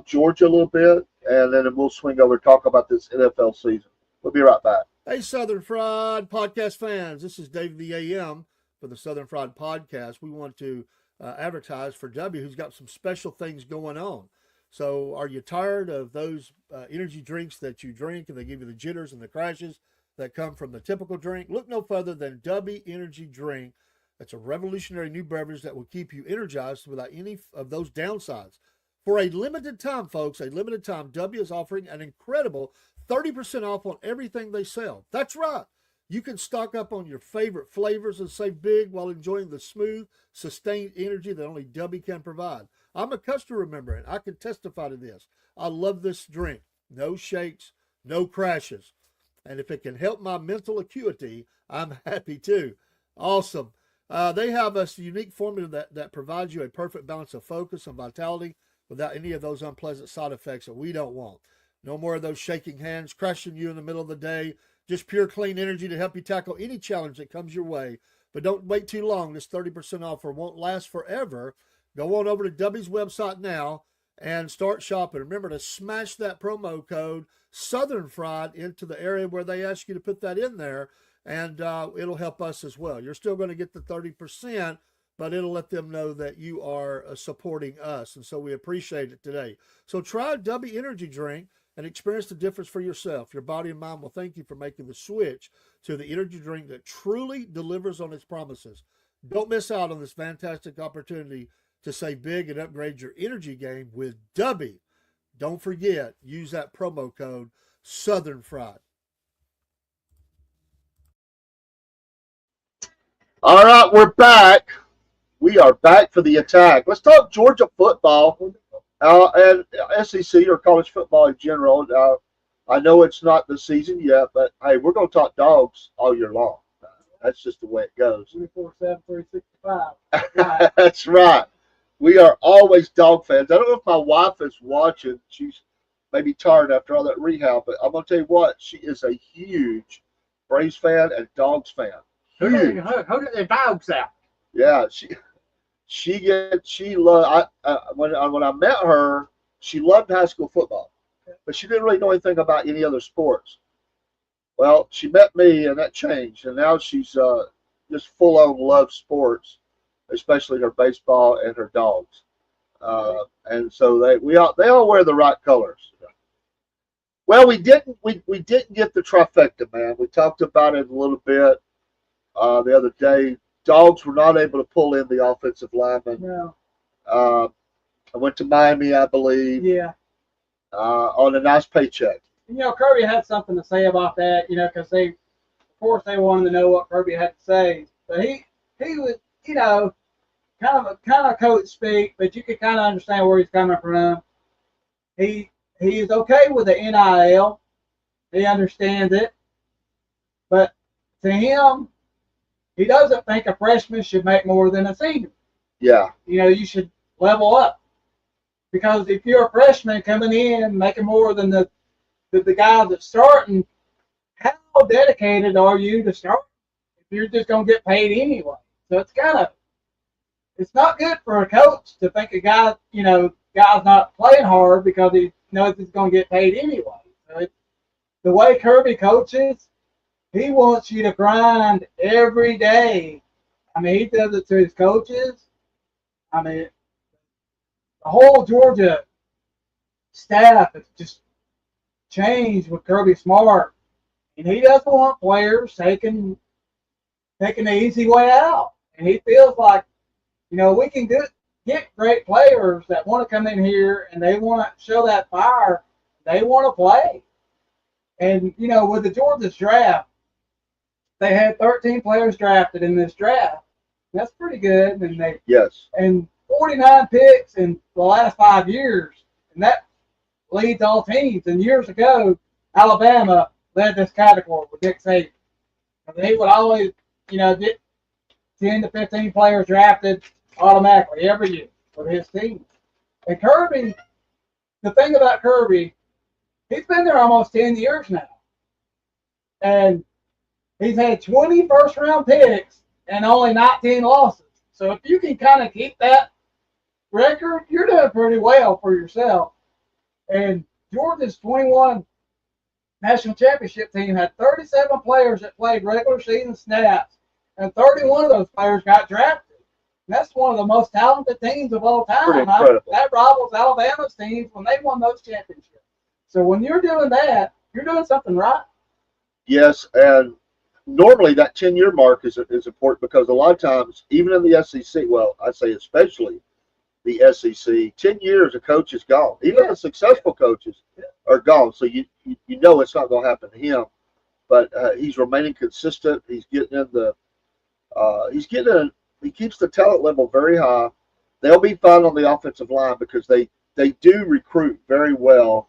Speaker 1: Georgia a little bit, and then we'll swing over and talk about this NFL season. We'll be right back.
Speaker 4: Hey, Southern Fried Podcast fans. This is Dave the AM for the Southern Fried Podcast. We want to advertise for W, who's got some special things going on. So are you tired of those energy drinks that you drink and they give you the jitters and the crashes that come from the typical drink? Look no further than W Energy Drink. It's a revolutionary new beverage that will keep you energized without any of those downsides. For a limited time, folks, a limited time, W is offering an incredible 30% off on everything they sell. That's right. You can stock up on your favorite flavors and save big while enjoying the smooth, sustained energy that only W can provide. I'm a customer member, and I can testify to this. I love this drink. No shakes, no crashes. And if it can help my mental acuity, I'm happy too. Awesome. They have a unique formula that provides you a perfect balance of focus and vitality without any of those unpleasant side effects that we don't want. No more of those shaking hands, crashing you in the middle of the day. Just pure clean energy to help you tackle any challenge that comes your way. But don't wait too long. This 30% offer won't last forever. Go on over to W's website now and start shopping. Remember to smash that promo code Southern Fried into the area where they ask you to put that in there, and it'll help us as well. You're still going to get the 30%, but it'll let them know that you are supporting us, and so we appreciate it today. So try W Energy Drink and experience the difference for yourself. Your body and mind will thank you for making the switch to the energy drink that truly delivers on its promises. Don't miss out on this fantastic opportunity to save big and upgrade your energy game with W. Don't forget, use that promo code Southern Fried.
Speaker 1: All right, we're back. We are back for the attack. Let's talk Georgia football and SEC or college football in general. I know it's not the season yet, but hey, we're going to talk dogs all year long. That's just the way it goes.
Speaker 2: 24/7, 365.
Speaker 1: That's right. We are always dog fans. I don't know if my wife is watching. She's maybe tired after all that rehab, but I'm going to tell you what, she is a huge Braves fan and Dogs fan.
Speaker 3: Who let their dogs out?
Speaker 1: Yeah, she loved. When I met her, she loved high school football, but she didn't really know anything about any other sports. Well, she met me, and that changed, and now she's just full on love sports, especially her baseball and her dogs. And so they all wear the right colors. Well, we didn't get the trifecta, man. We talked about it a little bit the other day. Dogs were not able to pull in the offensive lineman.
Speaker 2: No.
Speaker 1: I went to Miami, I believe.
Speaker 2: Yeah.
Speaker 1: On a nice paycheck.
Speaker 2: You know, Kirby had something to say about that. You know, because of course, they wanted to know what Kirby had to say. But he was, you know, kind of coach speak, but you could kind of understand where he's coming from. He is okay with the NIL. He understands it, but to him, he doesn't think a freshman should make more than a senior.
Speaker 1: Yeah.
Speaker 2: You know, you should level up, because if you're a freshman coming in making more than the guy that's starting, how dedicated are you to start if you're just gonna get paid anyway? So it's not good for a coach to think a guy, you know, guy's not playing hard because he knows he's gonna get paid anyway. So the way Kirby coaches, he wants you to grind every day. I mean, he does it to his coaches. I mean, the whole Georgia staff has just changed with Kirby Smart, and he doesn't want players taking the easy way out. And he feels like, you know, we can get great players that want to come in here and they want to show that fire. They want to play. And, you know, with the Georgia's draft, they had 13 players drafted in this draft. That's pretty good. And
Speaker 1: Yes.
Speaker 2: And 49 picks in the last 5 years. And that leads all teams. And years ago, Alabama led this category with Nick Saban. And he would always, you know, get 10 to 15 players drafted automatically every year for his team. And Kirby, the thing about Kirby, he's been there almost 10 years now. And he's had 20 first-round picks and only 19 losses. So if you can kind of keep that record, you're doing pretty well for yourself. And Georgia's 21 national championship team had 37 players that played regular season snaps, and 31 of those players got drafted. And that's one of the most talented teams of all time.
Speaker 1: Pretty incredible.
Speaker 2: That rivals Alabama's teams when they won those championships. So when you're doing that, you're doing something right.
Speaker 1: Yes, and normally that 10-year mark is important because a lot of times, even in the SEC, well, I say especially the SEC, 10 years a coach is gone. Even the successful coaches are gone. So you know it's not going to happen to him. But he's remaining consistent. He's getting in the he keeps the talent level very high. They'll be fine on the offensive line because they do recruit very well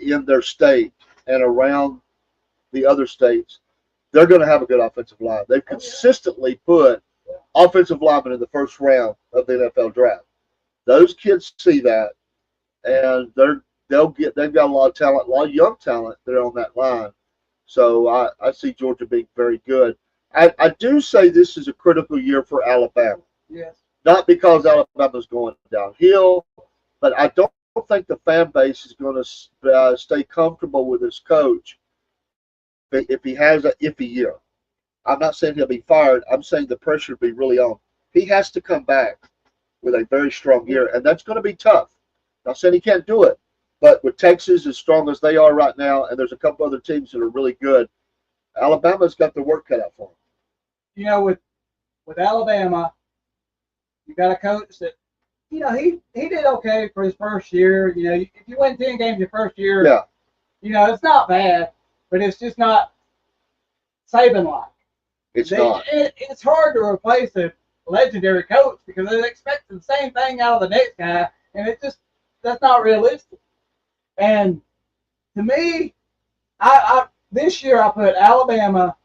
Speaker 1: in their state and around the other states. They're going to have a good offensive line. They've consistently put offensive linemen in the first round of the NFL draft. Those kids see that, and they've got a lot of talent, a lot of young talent that are on that line. So I see Georgia being very good. I do say this is a critical year for Alabama.
Speaker 2: Yes.
Speaker 1: Not because Alabama's going downhill, but I don't think the fan base is going to stay comfortable with his coach if he has an iffy year. I'm not saying he'll be fired. I'm saying the pressure will be really on. He has to come back with a very strong year, and that's going to be tough. Not saying he can't do it, but with Texas as strong as they are right now, and there's a couple other teams that are really good, Alabama's got the work cut out for them.
Speaker 2: You know, with Alabama, you got a coach that, you know, he did okay for his first year. You know, if you win 10 games your first year,
Speaker 1: Yeah.
Speaker 2: you know, it's not bad, but it's just not Saban-like.
Speaker 1: It's not.
Speaker 2: It's hard to replace a legendary coach because they're expecting the same thing out of the next guy, and that's not realistic. And to me, I this year I put Alabama,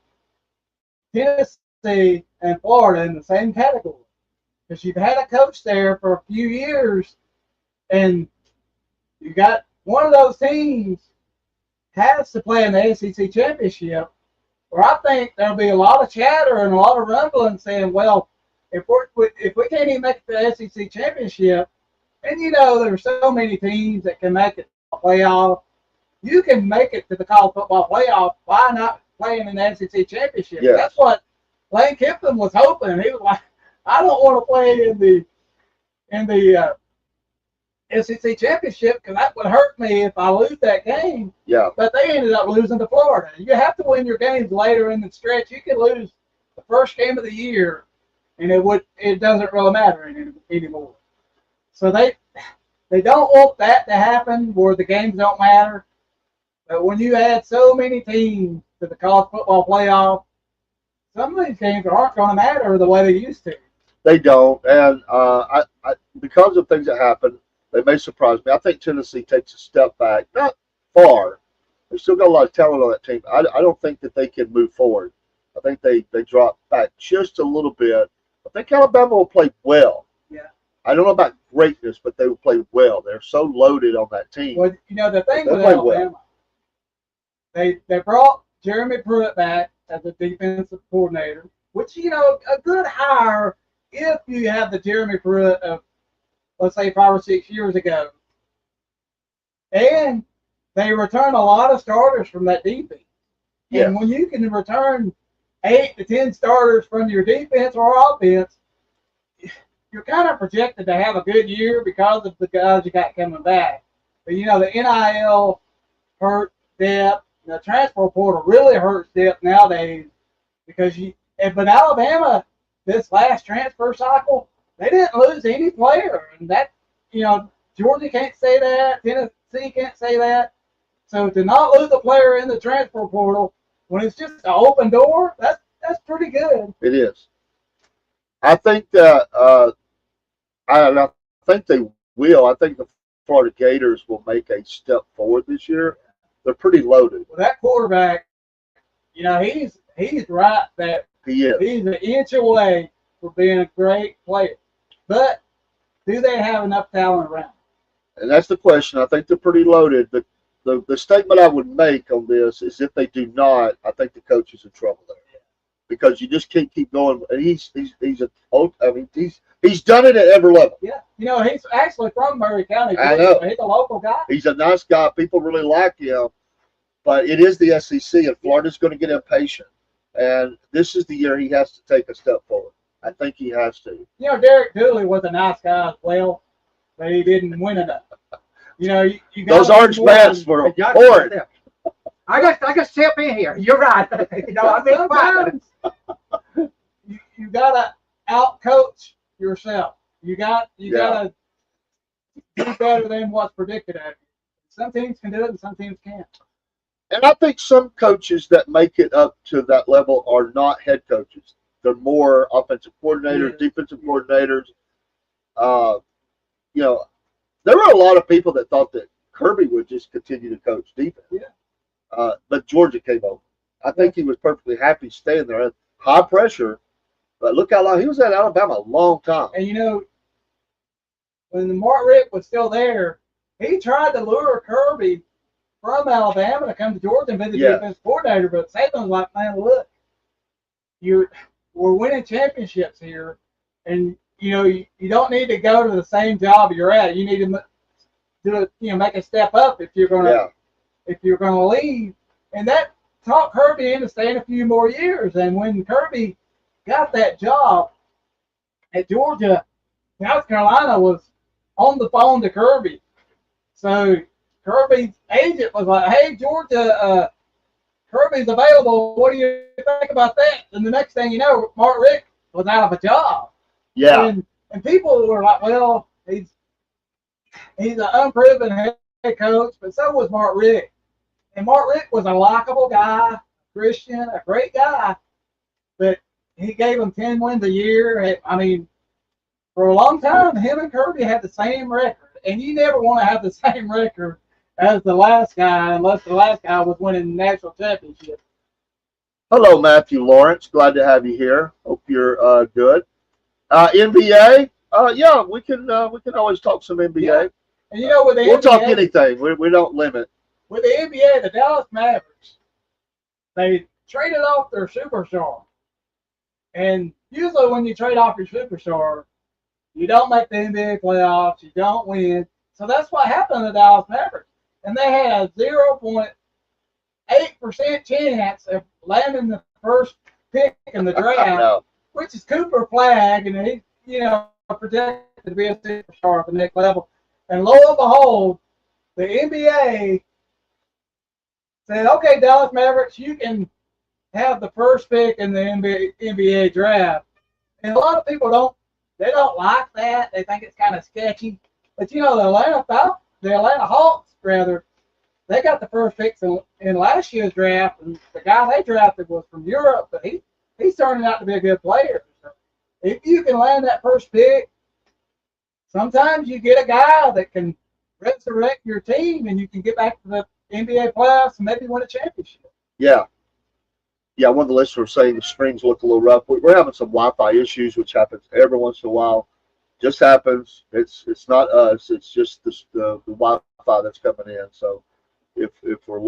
Speaker 2: Tennessee, and Florida in the same category because you've had a coach there for a few years, and you got one of those teams has to play in the SEC championship. Where I think there'll be a lot of chatter and a lot of rumbling saying, well, if we can't even make it to the SEC championship, and you know there's so many teams that can make it to the playoff, you can make it to the college football playoff. Why not playing in the SEC championship?
Speaker 1: Yes.
Speaker 2: That's what Lane Kiffin was hoping. He was like, I don't want to play in the SEC championship because that would hurt me if I lose that game.
Speaker 1: Yeah.
Speaker 2: But they ended up losing to Florida. You have to win your games later in the stretch. You can lose the first game of the year, and it doesn't really matter anymore. So they don't want that to happen where the games don't matter. But when you add so many teams to the college football playoff, some of these games aren't going to matter the way they used to.
Speaker 1: They don't, and I because of things that happen, they may surprise me. I think Tennessee takes a step back, not far. They've still got a lot of talent on that team. I don't think that they can move forward. I think they drop back just a little bit. I think Alabama will play well.
Speaker 2: Yeah.
Speaker 1: I don't know about greatness, but they will play well. They're so loaded on that team.
Speaker 2: Well, you know, the thing
Speaker 1: They
Speaker 2: with
Speaker 1: play
Speaker 2: Alabama, they brought Jeremy Pruitt back as a defensive coordinator, which, you know, a good hire if you have the Jeremy Pruitt of, let's say, 5 or 6 years ago. And they return a lot of starters from that defense.
Speaker 1: Yeah.
Speaker 2: And when you can return 8 to 10 starters from your defense or offense, you're kind of projected to have a good year because of the guys you got coming back. But, you know, the NIL hurt depth. The transfer portal really hurts depth nowadays because but Alabama, this last transfer cycle, they didn't lose any player. And that, you know, Georgia can't say that. Tennessee can't say that. So to not lose a player in the transfer portal when it's just an open door, that's pretty good.
Speaker 1: It is. I think that I think they will. I think the Florida Gators will make a step forward this year. They're pretty loaded.
Speaker 2: Well, that quarterback, you know, he's right that
Speaker 1: He is.
Speaker 2: he's an inch away from being a great player. But do they have enough talent around?
Speaker 1: And that's the question. I think they're pretty loaded. The statement I would make on this is if they do not, I think the coach is in trouble there. Because you just can't keep going. And he's done it at every level.
Speaker 2: Yeah. You know, he's actually from Murray County.
Speaker 1: I know.
Speaker 2: He's a local guy.
Speaker 1: He's a nice guy. People really like him. But it is the SEC, and Florida's going to get impatient. And this is the year he has to take a step forward. I think he has to.
Speaker 2: You know, Derek Dooley was a nice guy as well, but he didn't win enough. You know, you got
Speaker 1: Those orange bats were horrid.
Speaker 3: I got step in here. You're right. You know, I mean,
Speaker 2: sometimes you gotta out coach yourself. You gotta do better than what's predicted of you. Some teams can do it and some teams can't.
Speaker 1: And I think some coaches that make it up to that level are not head coaches. They're more offensive coordinators, defensive coordinators. You know, there were a lot of people that thought that Kirby would just continue to coach defense.
Speaker 2: Yeah.
Speaker 1: But Georgia came over. I think he was perfectly happy staying there. High pressure, but look how long he was at Alabama a long time.
Speaker 2: And you know, when Mark Richt was still there, he tried to lure Kirby from Alabama to come to Georgia and be the defense coordinator. But Saban was like, man, look, we're winning championships here, and you know you don't need to go to the same job you're at. You need to do it, you know, make a step up if you're gonna leave. And that talked Kirby into staying a few more years. And when Kirby got that job at Georgia, South Carolina was on the phone to Kirby. So Kirby's agent was like, hey, Georgia, Kirby's available. What do you think about that? And the next thing you know, Mark Richt was out of a job.
Speaker 1: Yeah.
Speaker 2: And people were like, well, he's an unproven head coach, but so was Mark Richt. And Mark Richt was a likable guy, Christian, a great guy, but he gave him 10 wins a year. I mean, for a long time, him and Kirby had the same record, and you never want to have the same record as the last guy unless the last guy was winning national championships.
Speaker 1: Hello, Matthew Lawrence. Glad to have you here. Hope you're good. NBA, yeah, we can always talk some NBA.
Speaker 2: Yeah. And you know, with the
Speaker 1: we'll
Speaker 2: NBA,
Speaker 1: talk anything. We don't limit.
Speaker 2: With the NBA, the Dallas Mavericks, they traded off their superstar. And usually when you trade off your superstar, you don't make the NBA playoffs, you don't win. So that's what happened to the Dallas Mavericks. And they had a 0.8% chance of landing the first pick in the draft, which is Cooper Flagg, and he, you know, projected to be a superstar at the next level. And lo and behold, the NBA said, okay, Dallas Mavericks, you can have the first pick in the NBA draft. And a lot of people don't like that. They think it's kind of sketchy. But you know, the Atlanta Hawks, rather, they got the first picks in last year's draft, and the guy they drafted was from Europe, but he's turning out to be a good player. So if you can land that first pick, sometimes you get a guy that can resurrect your team, and you can get back to the NBA playoffs and maybe win a championship.
Speaker 1: Yeah. Yeah, one of the listeners was saying the streams look a little rough. We're having some Wi-Fi issues, which happens every once in a while. Just happens. It's not us. It's just the Wi-Fi that's coming in. So if we're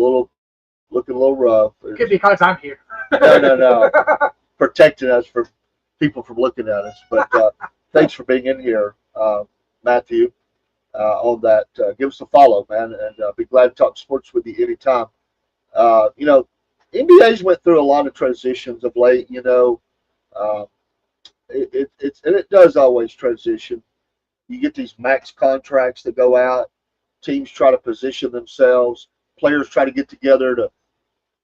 Speaker 1: looking a little rough,
Speaker 3: it could be because I'm here.
Speaker 1: No. Protecting us from people from looking at us. But thanks for being in here, Matthew. On that, give us a follow, man, and be glad to talk sports with you anytime. You know, NBA's went through a lot of transitions of late. You know, it does always transition. You get these max contracts that go out. Teams try to position themselves. Players try to get together to,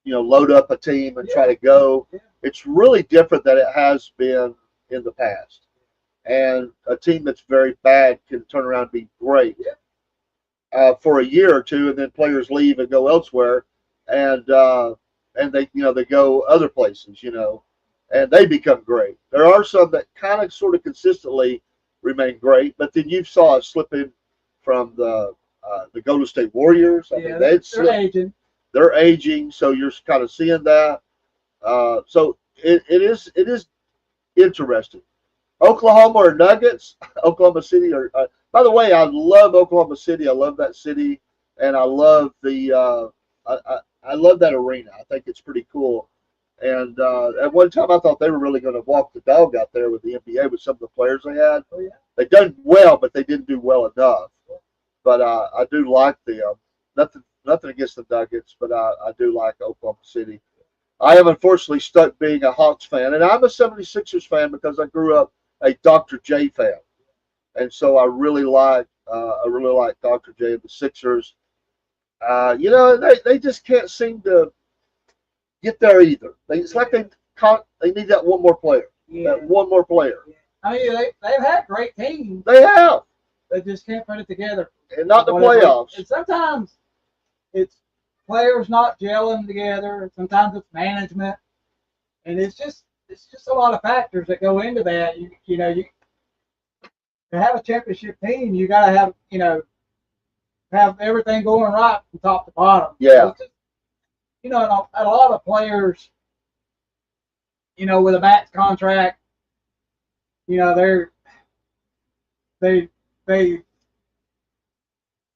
Speaker 1: you know, load up a team and try to go. It's really different than it has been in the past. And a team that's very bad can turn around and be great for a year or two, and then players leave and go elsewhere, and they, you know, they go other places, you know, and they become great. There are some that kind of sort of consistently remain great, but then you saw a slipping from the Golden State Warriors. I mean, they're aging, so you're kind of seeing that. So it is interesting. Oklahoma or Nuggets, Oklahoma City. By the way, I love Oklahoma City. I love that city, and I love I love that arena. I think it's pretty cool. And at one time, I thought they were really going to walk the dog out there with the NBA with some of the players they had.
Speaker 2: Oh, yeah.
Speaker 1: They done well, but they didn't do well enough. But I do like them. Nothing against the Nuggets, but I do like Oklahoma City. I am unfortunately stuck being a Hawks fan, and I'm a 76ers fan because I grew up a Dr. J fan, and so I really like Dr. J and the Sixers. They just can't seem to get there either. It's like they need that one more player.
Speaker 3: Yeah.
Speaker 1: That one more player.
Speaker 2: I mean, they've had great teams.
Speaker 1: They have,
Speaker 2: They just can't put it together.
Speaker 1: and not the
Speaker 2: Whatever.
Speaker 1: playoffs.
Speaker 2: And sometimes it's players not gelling together. Sometimes it's management, and it's just a lot of factors that go into that. To have a championship team, you got to have everything going right from top to bottom.
Speaker 1: Yeah.
Speaker 2: It's just, and a lot of players, with a max contract, they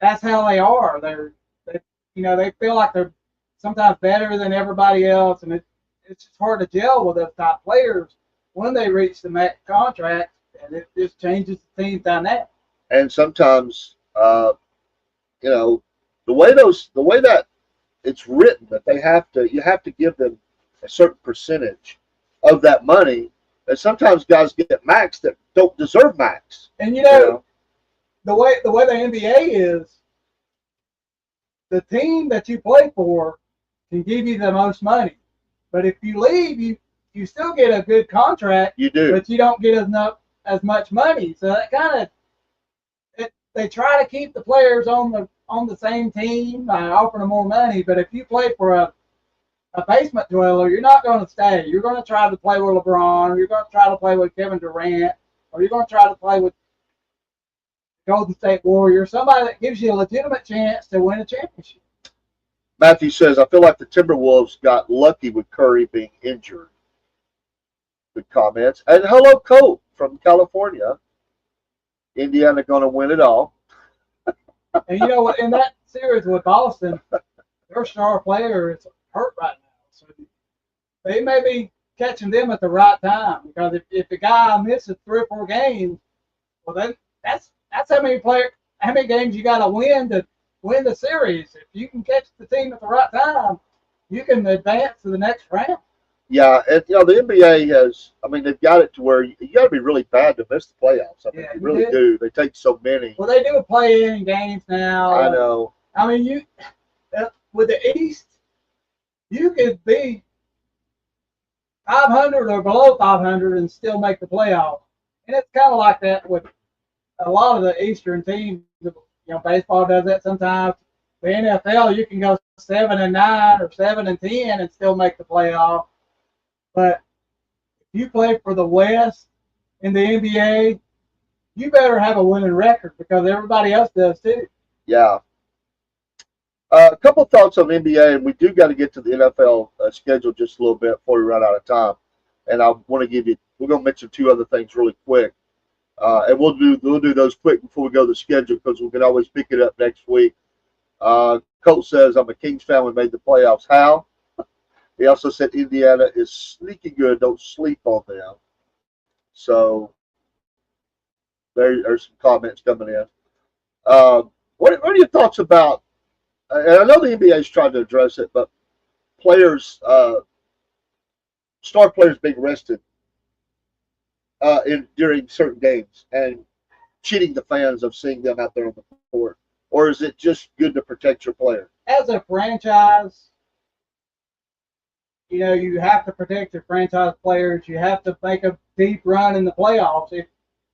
Speaker 2: that's how they are. They feel like they're sometimes better than everybody else, and it's just hard to gel with those top players when they reach the max contract, and it just changes the team's dynamic.
Speaker 1: And sometimes, the way that it's written that you have to give them a certain percentage of that money, and sometimes guys get max that don't deserve max.
Speaker 2: And the way the NBA is, the team that you play for can give you the most money, but if you leave, you still get a good contract.
Speaker 1: You do.
Speaker 2: But you don't get as much money. So that kind of they try to keep the players on the same team by offering them more money. But if you play for a basement dweller, you're not going to stay. You're going to try to play with LeBron, or you're going to try to play with Kevin Durant, or you're going to try to play with Golden State Warriors, somebody that gives you a legitimate chance to win a championship.
Speaker 1: Matthew says, I feel like the Timberwolves got lucky with Curry being injured. Good comments. And hello, Colt from California. Indiana going to win it all.
Speaker 2: And you know what? In that series with Boston, their star player is hurt right now. So they may be catching them at the right time, because if the guy misses 3 or 4 games, well, then that's how many games you got to win the series. If you can catch the team at the right time, you can advance to the next round.
Speaker 1: Yeah, and the NBA they've got it to where you got to be really bad to miss the playoffs.
Speaker 2: Yeah,
Speaker 1: you really do. They take so many.
Speaker 2: Well, they do play-in games now.
Speaker 1: I know.
Speaker 2: I mean, with the East, you could be 500 or below 500 and still make the playoffs. And it's kind of like that with a lot of the Eastern teams. Baseball does that sometimes. The NFL, you can go 7-9 or 7-10 and still make the playoff. But if you play for the West in the NBA, you better have a winning record, because everybody else does too.
Speaker 1: Yeah. A couple of thoughts on the NBA, and we do got to get to the NFL schedule just a little bit before we run out of time. And I want to we're going to mention 2 other things really quick. And we'll do those quick before we go to the schedule, because we can always pick it up next week. Colt says, I'm a Kings fan. We made the playoffs. How? He also said Indiana is sneaky good. Don't sleep on them. So there's some comments coming in. What are your thoughts about, and I know the NBA is trying to address it, but players, star players being rested during certain games and cheating the fans of seeing them out there on the court? Or is it just good to protect your player?
Speaker 2: As a franchise, you have to protect your franchise players. You have to make a deep run in the playoffs,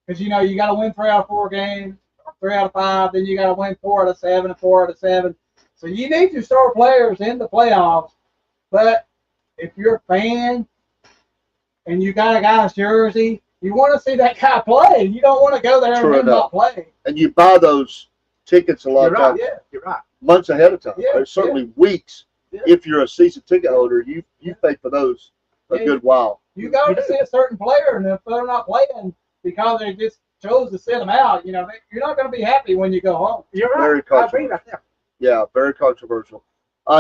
Speaker 2: because you got to win 3 out of 4 games, or 3 out of 5. Then you got to win 4 out of 7 and 4 out of 7. So you need your star players in the playoffs. But if you're a fan and you got a guy's jersey, you want to see that guy play. You don't want to go there and him not play.
Speaker 1: And you buy those tickets a lot of times.
Speaker 3: Yeah, you're right.
Speaker 1: Months ahead of time.
Speaker 2: Yeah,
Speaker 1: There's certainly weeks.
Speaker 2: Yeah.
Speaker 1: If you're a season ticket holder, you pay for those a good while.
Speaker 2: You go to see a certain player, and if they're not playing because they just chose to sit them out, you're not going to be happy when you go home.
Speaker 3: You're right.
Speaker 1: Very
Speaker 3: I agree
Speaker 1: controversial.
Speaker 3: right there.
Speaker 1: Yeah, very controversial.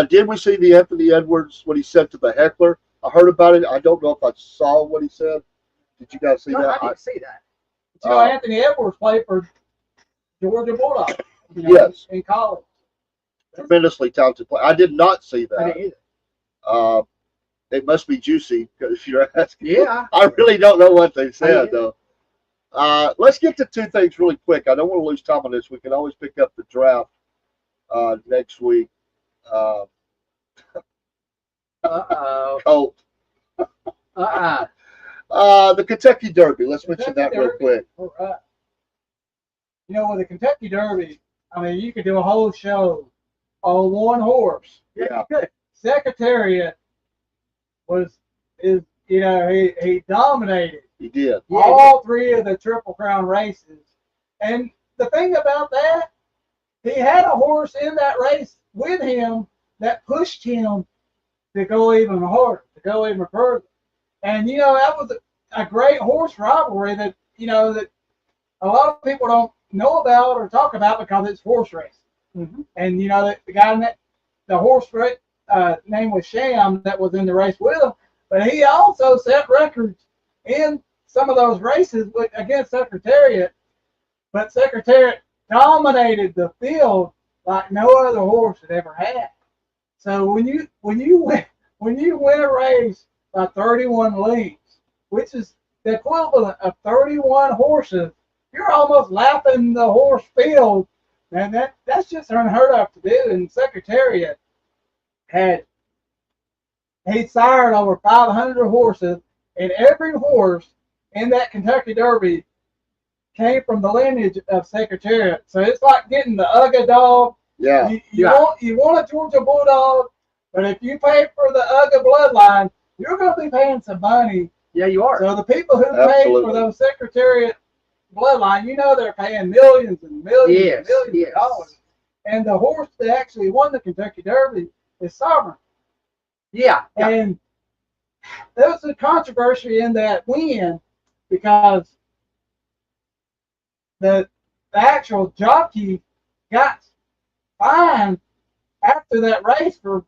Speaker 1: Did we see the Anthony Edwards, what he said to the heckler? I heard about it. I don't know if I saw what he said. Did you guys see
Speaker 3: No,
Speaker 1: that?
Speaker 3: I didn't see that.
Speaker 2: Anthony Edwards played for Georgia Bulldogs.
Speaker 1: Yes.
Speaker 2: In college.
Speaker 1: Tremendously talented player. I did not see
Speaker 3: I
Speaker 1: that.
Speaker 3: didn't either.
Speaker 1: It must be juicy because if you're asking.
Speaker 3: Yeah.
Speaker 1: I really don't know what they said though. Let's get to two things really quick. I don't want to lose time on this. We can always pick up the draft next week.
Speaker 3: Uh-oh.
Speaker 1: Colt. The Kentucky Derby. Let's mention that real quick.
Speaker 2: All right. You know, with the Kentucky Derby, I mean, you could do a whole show on one horse.
Speaker 1: Yeah.
Speaker 2: Secretariat he dominated
Speaker 1: He did.
Speaker 2: all three of the Triple Crown races. And the thing about that, he had a horse in that race with him that pushed him to go even harder, to go even further. And, that was a great horse rivalry that, that a lot of people don't know about or talk about because it's horse race.
Speaker 3: Mm-hmm.
Speaker 2: And, the guy the horse name was Sham that was in the race with him, but he also set records in some of those races against Secretariat. But Secretariat dominated the field like no other horse had ever had. So when you win a race by 31 lengths, which is the equivalent of 31 horses, you're almost lapping the horse field, and that's just unheard of to do. And Secretariat he sired over 500 horses, and every horse in that Kentucky Derby came from the lineage of Secretariat. So it's like getting the UGA dog.
Speaker 1: Yeah.
Speaker 2: You want a Georgia Bulldog, but if you pay for the UGA bloodline, you're going to be paying some money.
Speaker 3: Yeah, you are.
Speaker 2: So the people who pay
Speaker 1: Absolutely.
Speaker 2: for those Secretariat bloodline, they're paying millions and millions and millions of dollars. And the horse that actually won the Kentucky Derby is Sovereign.
Speaker 3: Yeah.
Speaker 2: And there was a controversy in that win because the actual jockey got fined after that race for,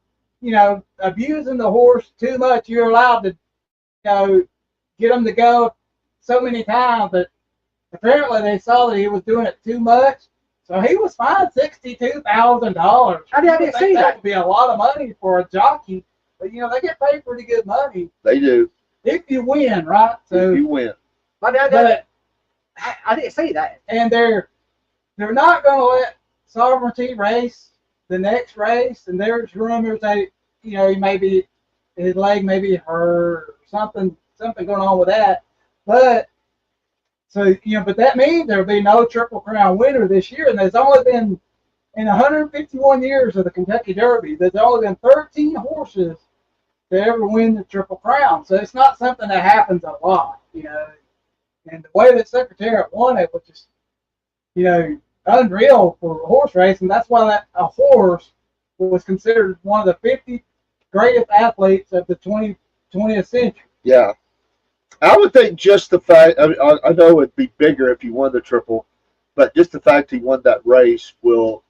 Speaker 2: abusing the horse too much. You're allowed to, get him to go so many times, but apparently they saw that he was doing it too much. So he was fined $62,000.
Speaker 3: I didn't see that.
Speaker 2: That would be a lot of money for a jockey, but they get paid pretty good money
Speaker 1: They do.
Speaker 2: if you win, right? So,
Speaker 1: If you win.
Speaker 3: But I didn't see that.
Speaker 2: and they're not going to let Sovereignty race the next race. And there's rumors that he maybe his leg may be hurt or something going on with that. But so but that means there'll be no Triple Crown winner this year. And there's only been in 151 years of the Kentucky Derby, there's only been 13 horses to ever win the Triple Crown. So it's not something that happens a lot, And the way that Secretariat won it was just, unreal for a horse racing. That's why a horse was considered one of the 50 greatest athletes of the 20th century.
Speaker 1: Yeah. I would think just the fact, I know it'd be bigger if he won the Triple, but just the fact he won that race he'll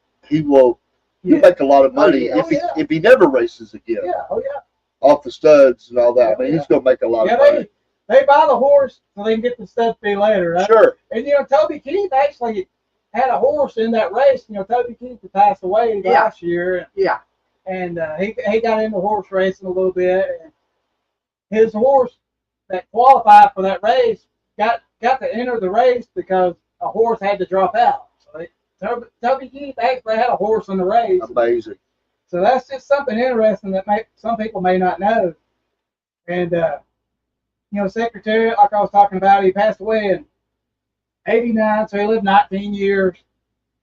Speaker 1: make a lot of money if he never races again.
Speaker 2: Yeah, oh yeah.
Speaker 1: Off the studs and all that.
Speaker 2: Oh,
Speaker 1: I mean, he's going to make a lot of money.
Speaker 2: They buy the horse so they can get the stud fee later, right?
Speaker 1: Sure.
Speaker 2: And Toby Keith actually had a horse in that race. Toby Keith had passed away last year.
Speaker 3: Yeah.
Speaker 2: And he got into horse racing a little bit. And his horse that qualified for that race got to enter the race because a horse had to drop out. So Toby Keith actually had a horse in the race.
Speaker 1: Amazing.
Speaker 2: So that's just something interesting that some people may not know. And, Secretariat, like I was talking about, he passed away in 89, so he lived 19 years.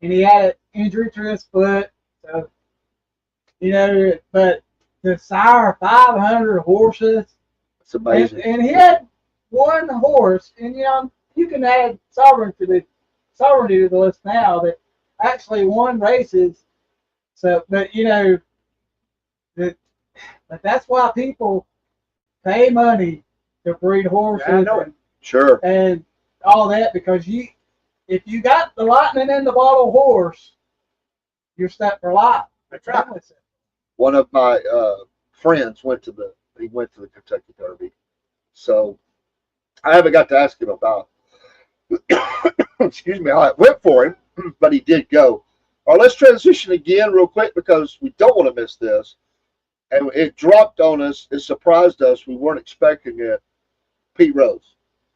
Speaker 2: And he had an injury to his foot. So, but to sire 500 horses.
Speaker 1: It's amazing.
Speaker 2: And he had one horse, and, you can add Sovereignty to the list now that actually won races. So, but but that's why people pay money to breed horses
Speaker 1: Sure.
Speaker 2: and all that, because if you got the lightning in the bottle horse, you're set for life.
Speaker 3: That's right.
Speaker 1: One of my friends went to the Kentucky Derby, so I haven't got to ask him about excuse me how it went for him, but he did go. All right, let's transition again real quick because we don't want to miss this. and it dropped on us. It surprised us. We weren't expecting it. Pete Rose.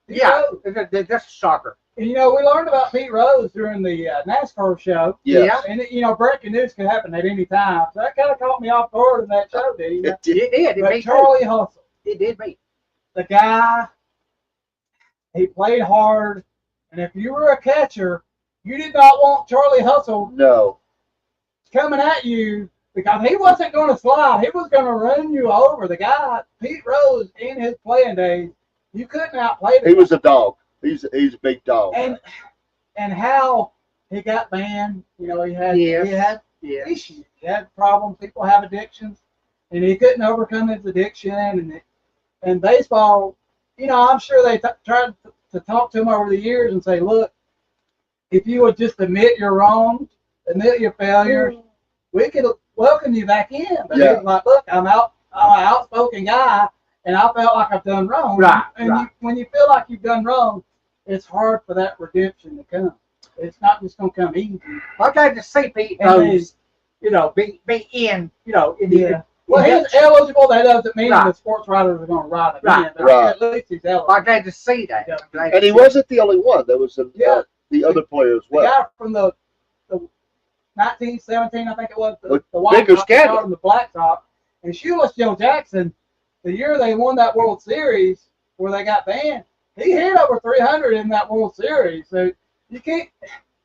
Speaker 3: Yeah, that's soccer.
Speaker 2: And, you know, we learned about Pete Rose during the NASCAR show.
Speaker 1: Yes.
Speaker 2: And, you know, breaking news can happen at any time. So that kind of caught me off guard in that show, did you?
Speaker 1: It did.
Speaker 3: It did. It
Speaker 2: But
Speaker 3: made
Speaker 2: Charlie Hustle,
Speaker 3: It did me.
Speaker 2: the guy, he played hard. And if you were a catcher, you did not want Charlie Hustle
Speaker 1: No.
Speaker 2: coming at you because he wasn't going to slide. He was going to run you over. The guy, Pete Rose, in his playing days, you couldn't outplay him.
Speaker 1: He was a dog. He's a big dog.
Speaker 2: And how he got banned, you know, he had
Speaker 3: Yes.
Speaker 2: issues. He had problems. People have addictions, and he couldn't overcome his addiction. And baseball, you know, I'm sure they tried to talk to him over the years and say, look, if you would just admit you're wrong, admit your failures, we could welcome you back in. But he was like, look, I'm an outspoken guy, and I felt like I've done wrong.
Speaker 3: Right,
Speaker 2: And
Speaker 3: right.
Speaker 2: when you feel like you've done wrong, it's hard for that redemption to come. It's not just going to come easy.
Speaker 3: I got to see Pete
Speaker 2: And
Speaker 3: Rose, you know, be in, you know, in
Speaker 2: Yeah.
Speaker 3: the.
Speaker 2: Well, he's eligible. That doesn't mean
Speaker 3: Right.
Speaker 2: the sports writers are going to write it
Speaker 3: Right,
Speaker 2: in. But
Speaker 1: right.
Speaker 2: at least he's eligible.
Speaker 3: I'm glad to see that. I'm glad
Speaker 1: And
Speaker 3: to
Speaker 1: he
Speaker 3: see
Speaker 1: wasn't the only one. There was the other player as
Speaker 2: The
Speaker 1: well.
Speaker 2: guy from the 1917, I think it was,
Speaker 1: With
Speaker 2: the White
Speaker 1: Vickers
Speaker 2: Sox
Speaker 1: Canada.
Speaker 2: and the Black Sox, and Shoeless Joe Jackson, the year they won that World Series where they got banned, he hit over 300 in that World Series. So you can't,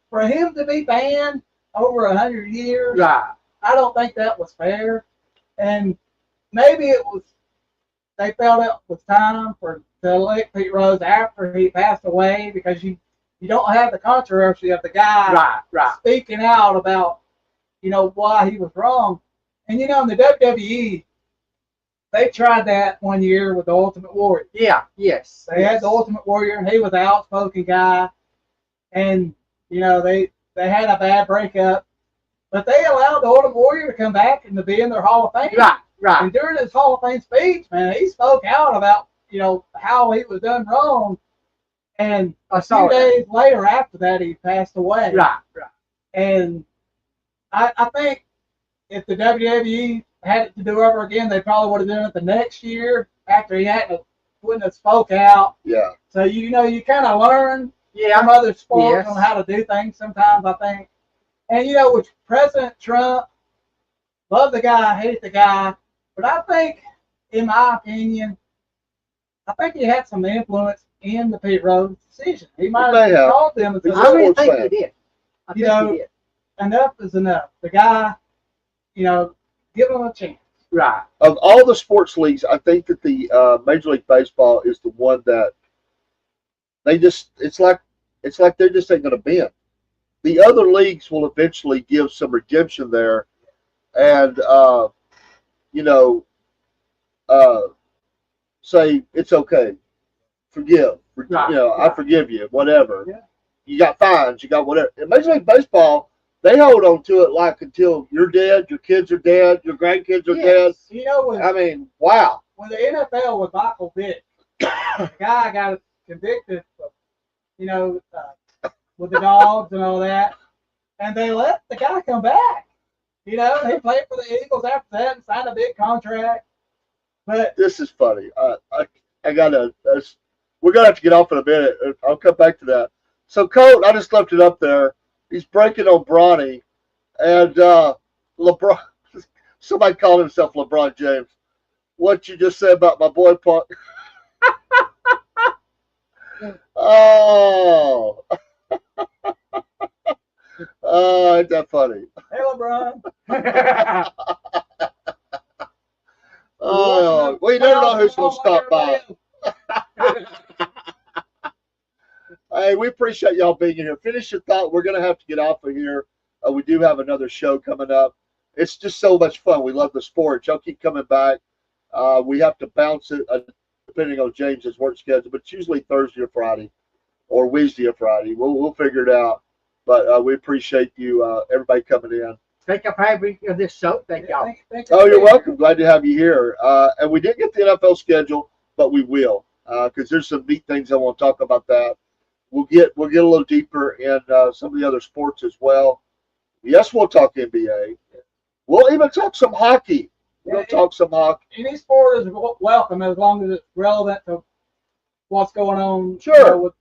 Speaker 2: for him to be banned over 100 years,
Speaker 3: Right.
Speaker 2: I don't think that was fair. And maybe it was, they felt it was time to elect Pete Rose after he passed away because you don't have the controversy of the guy
Speaker 3: Right.
Speaker 2: speaking out about, you know, why he was wrong. And, you know, in the WWE, they tried that one year with the Ultimate Warrior.
Speaker 3: Yeah. Yes.
Speaker 2: They had the Ultimate Warrior, and he was an outspoken guy. And, you know, they had a bad breakup. But they allowed the Ultimate Warrior to come back and to be in their Hall of Fame.
Speaker 3: Right.
Speaker 2: And during his Hall of Fame speech, man, he spoke out about, you know, how he was done wrong. And
Speaker 3: I
Speaker 2: a
Speaker 3: saw
Speaker 2: few
Speaker 3: that.
Speaker 2: days later after that, he passed away.
Speaker 3: Right.
Speaker 2: And I think if the WWE had it to do over again, they probably would have done it the next year after he wouldn't have spoke out.
Speaker 1: Yeah.
Speaker 2: So, you know, you kind of learn
Speaker 3: Yeah.
Speaker 2: from other sports
Speaker 3: Yes.
Speaker 2: on how to do things sometimes, I think. And, you know, with President Trump, love the guy, hate the guy. But I think, in my opinion, I think he had some influence in the Pete Rose decision. He might
Speaker 1: may
Speaker 2: have
Speaker 1: have.
Speaker 2: called them and said,
Speaker 1: He's
Speaker 3: I really
Speaker 1: sports
Speaker 3: think
Speaker 1: fan.
Speaker 3: he did. I
Speaker 2: You
Speaker 3: think
Speaker 2: know,
Speaker 3: he did.
Speaker 2: enough is enough. The guy, you know, give him a chance.
Speaker 3: Right.
Speaker 1: Of all the sports leagues, I think that the Major League Baseball is the one that it's like they're just ain't going to bend. The other leagues will eventually give some redemption there, and you know, say it's okay, forgive,
Speaker 3: Right,
Speaker 1: you know, I
Speaker 3: right.
Speaker 1: forgive you, whatever.
Speaker 2: Yeah.
Speaker 1: You got fines, you got whatever. In Major League Baseball, they hold on to it like until you're dead, your kids are dead, your grandkids are dead.
Speaker 2: You know,
Speaker 1: I mean, wow.
Speaker 2: when the NFL was Michael Vick, the guy got convicted of, you know, with the dogs and all that, and they let the guy come back. You know, he played for the Eagles after that and signed a big contract. But
Speaker 1: This is funny. I gotta. We're gonna have to get off in a minute. I'll come back to that. So Colt, I just left it up there. He's breaking on Bronny, and LeBron. Somebody called himself LeBron James. What you just said about my boy Punk? Oh. Oh, ain't that funny?
Speaker 2: hey, LeBron,
Speaker 1: Oh, well, you never know who's going to stop by. Hey, we appreciate y'all being here. Finish your thought. We're going to have to get off of here. We do have another show coming up. It's just so much fun. We love the sport. Y'all keep coming back. We have to bounce it depending on James's work schedule, but it's usually Thursday or Friday or Wednesday or Friday. We'll figure it out. But we appreciate you, everybody coming in.
Speaker 3: Thank you for having me on this show. Thank y'all.
Speaker 1: Oh, you're welcome. Glad to have you here. And we didn't get the NFL schedule, but we will because there's some neat things I want to talk about. That we'll get a little deeper in some of the other sports as well. Yes, we'll talk NBA. We'll even talk some hockey. We're gonna talk some hockey.
Speaker 2: Any sport is welcome as long as it's relevant to what's going on.
Speaker 1: Sure.
Speaker 2: With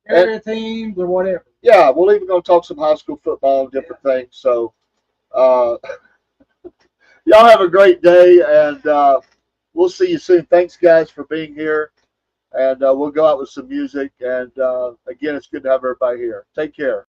Speaker 2: area teams or whatever.
Speaker 1: Yeah, we're even gonna talk some high school football and different things. So, y'all have a great day, and we'll see you soon. Thanks, guys, for being here, and we'll go out with some music. And again, it's good to have everybody here. Take care.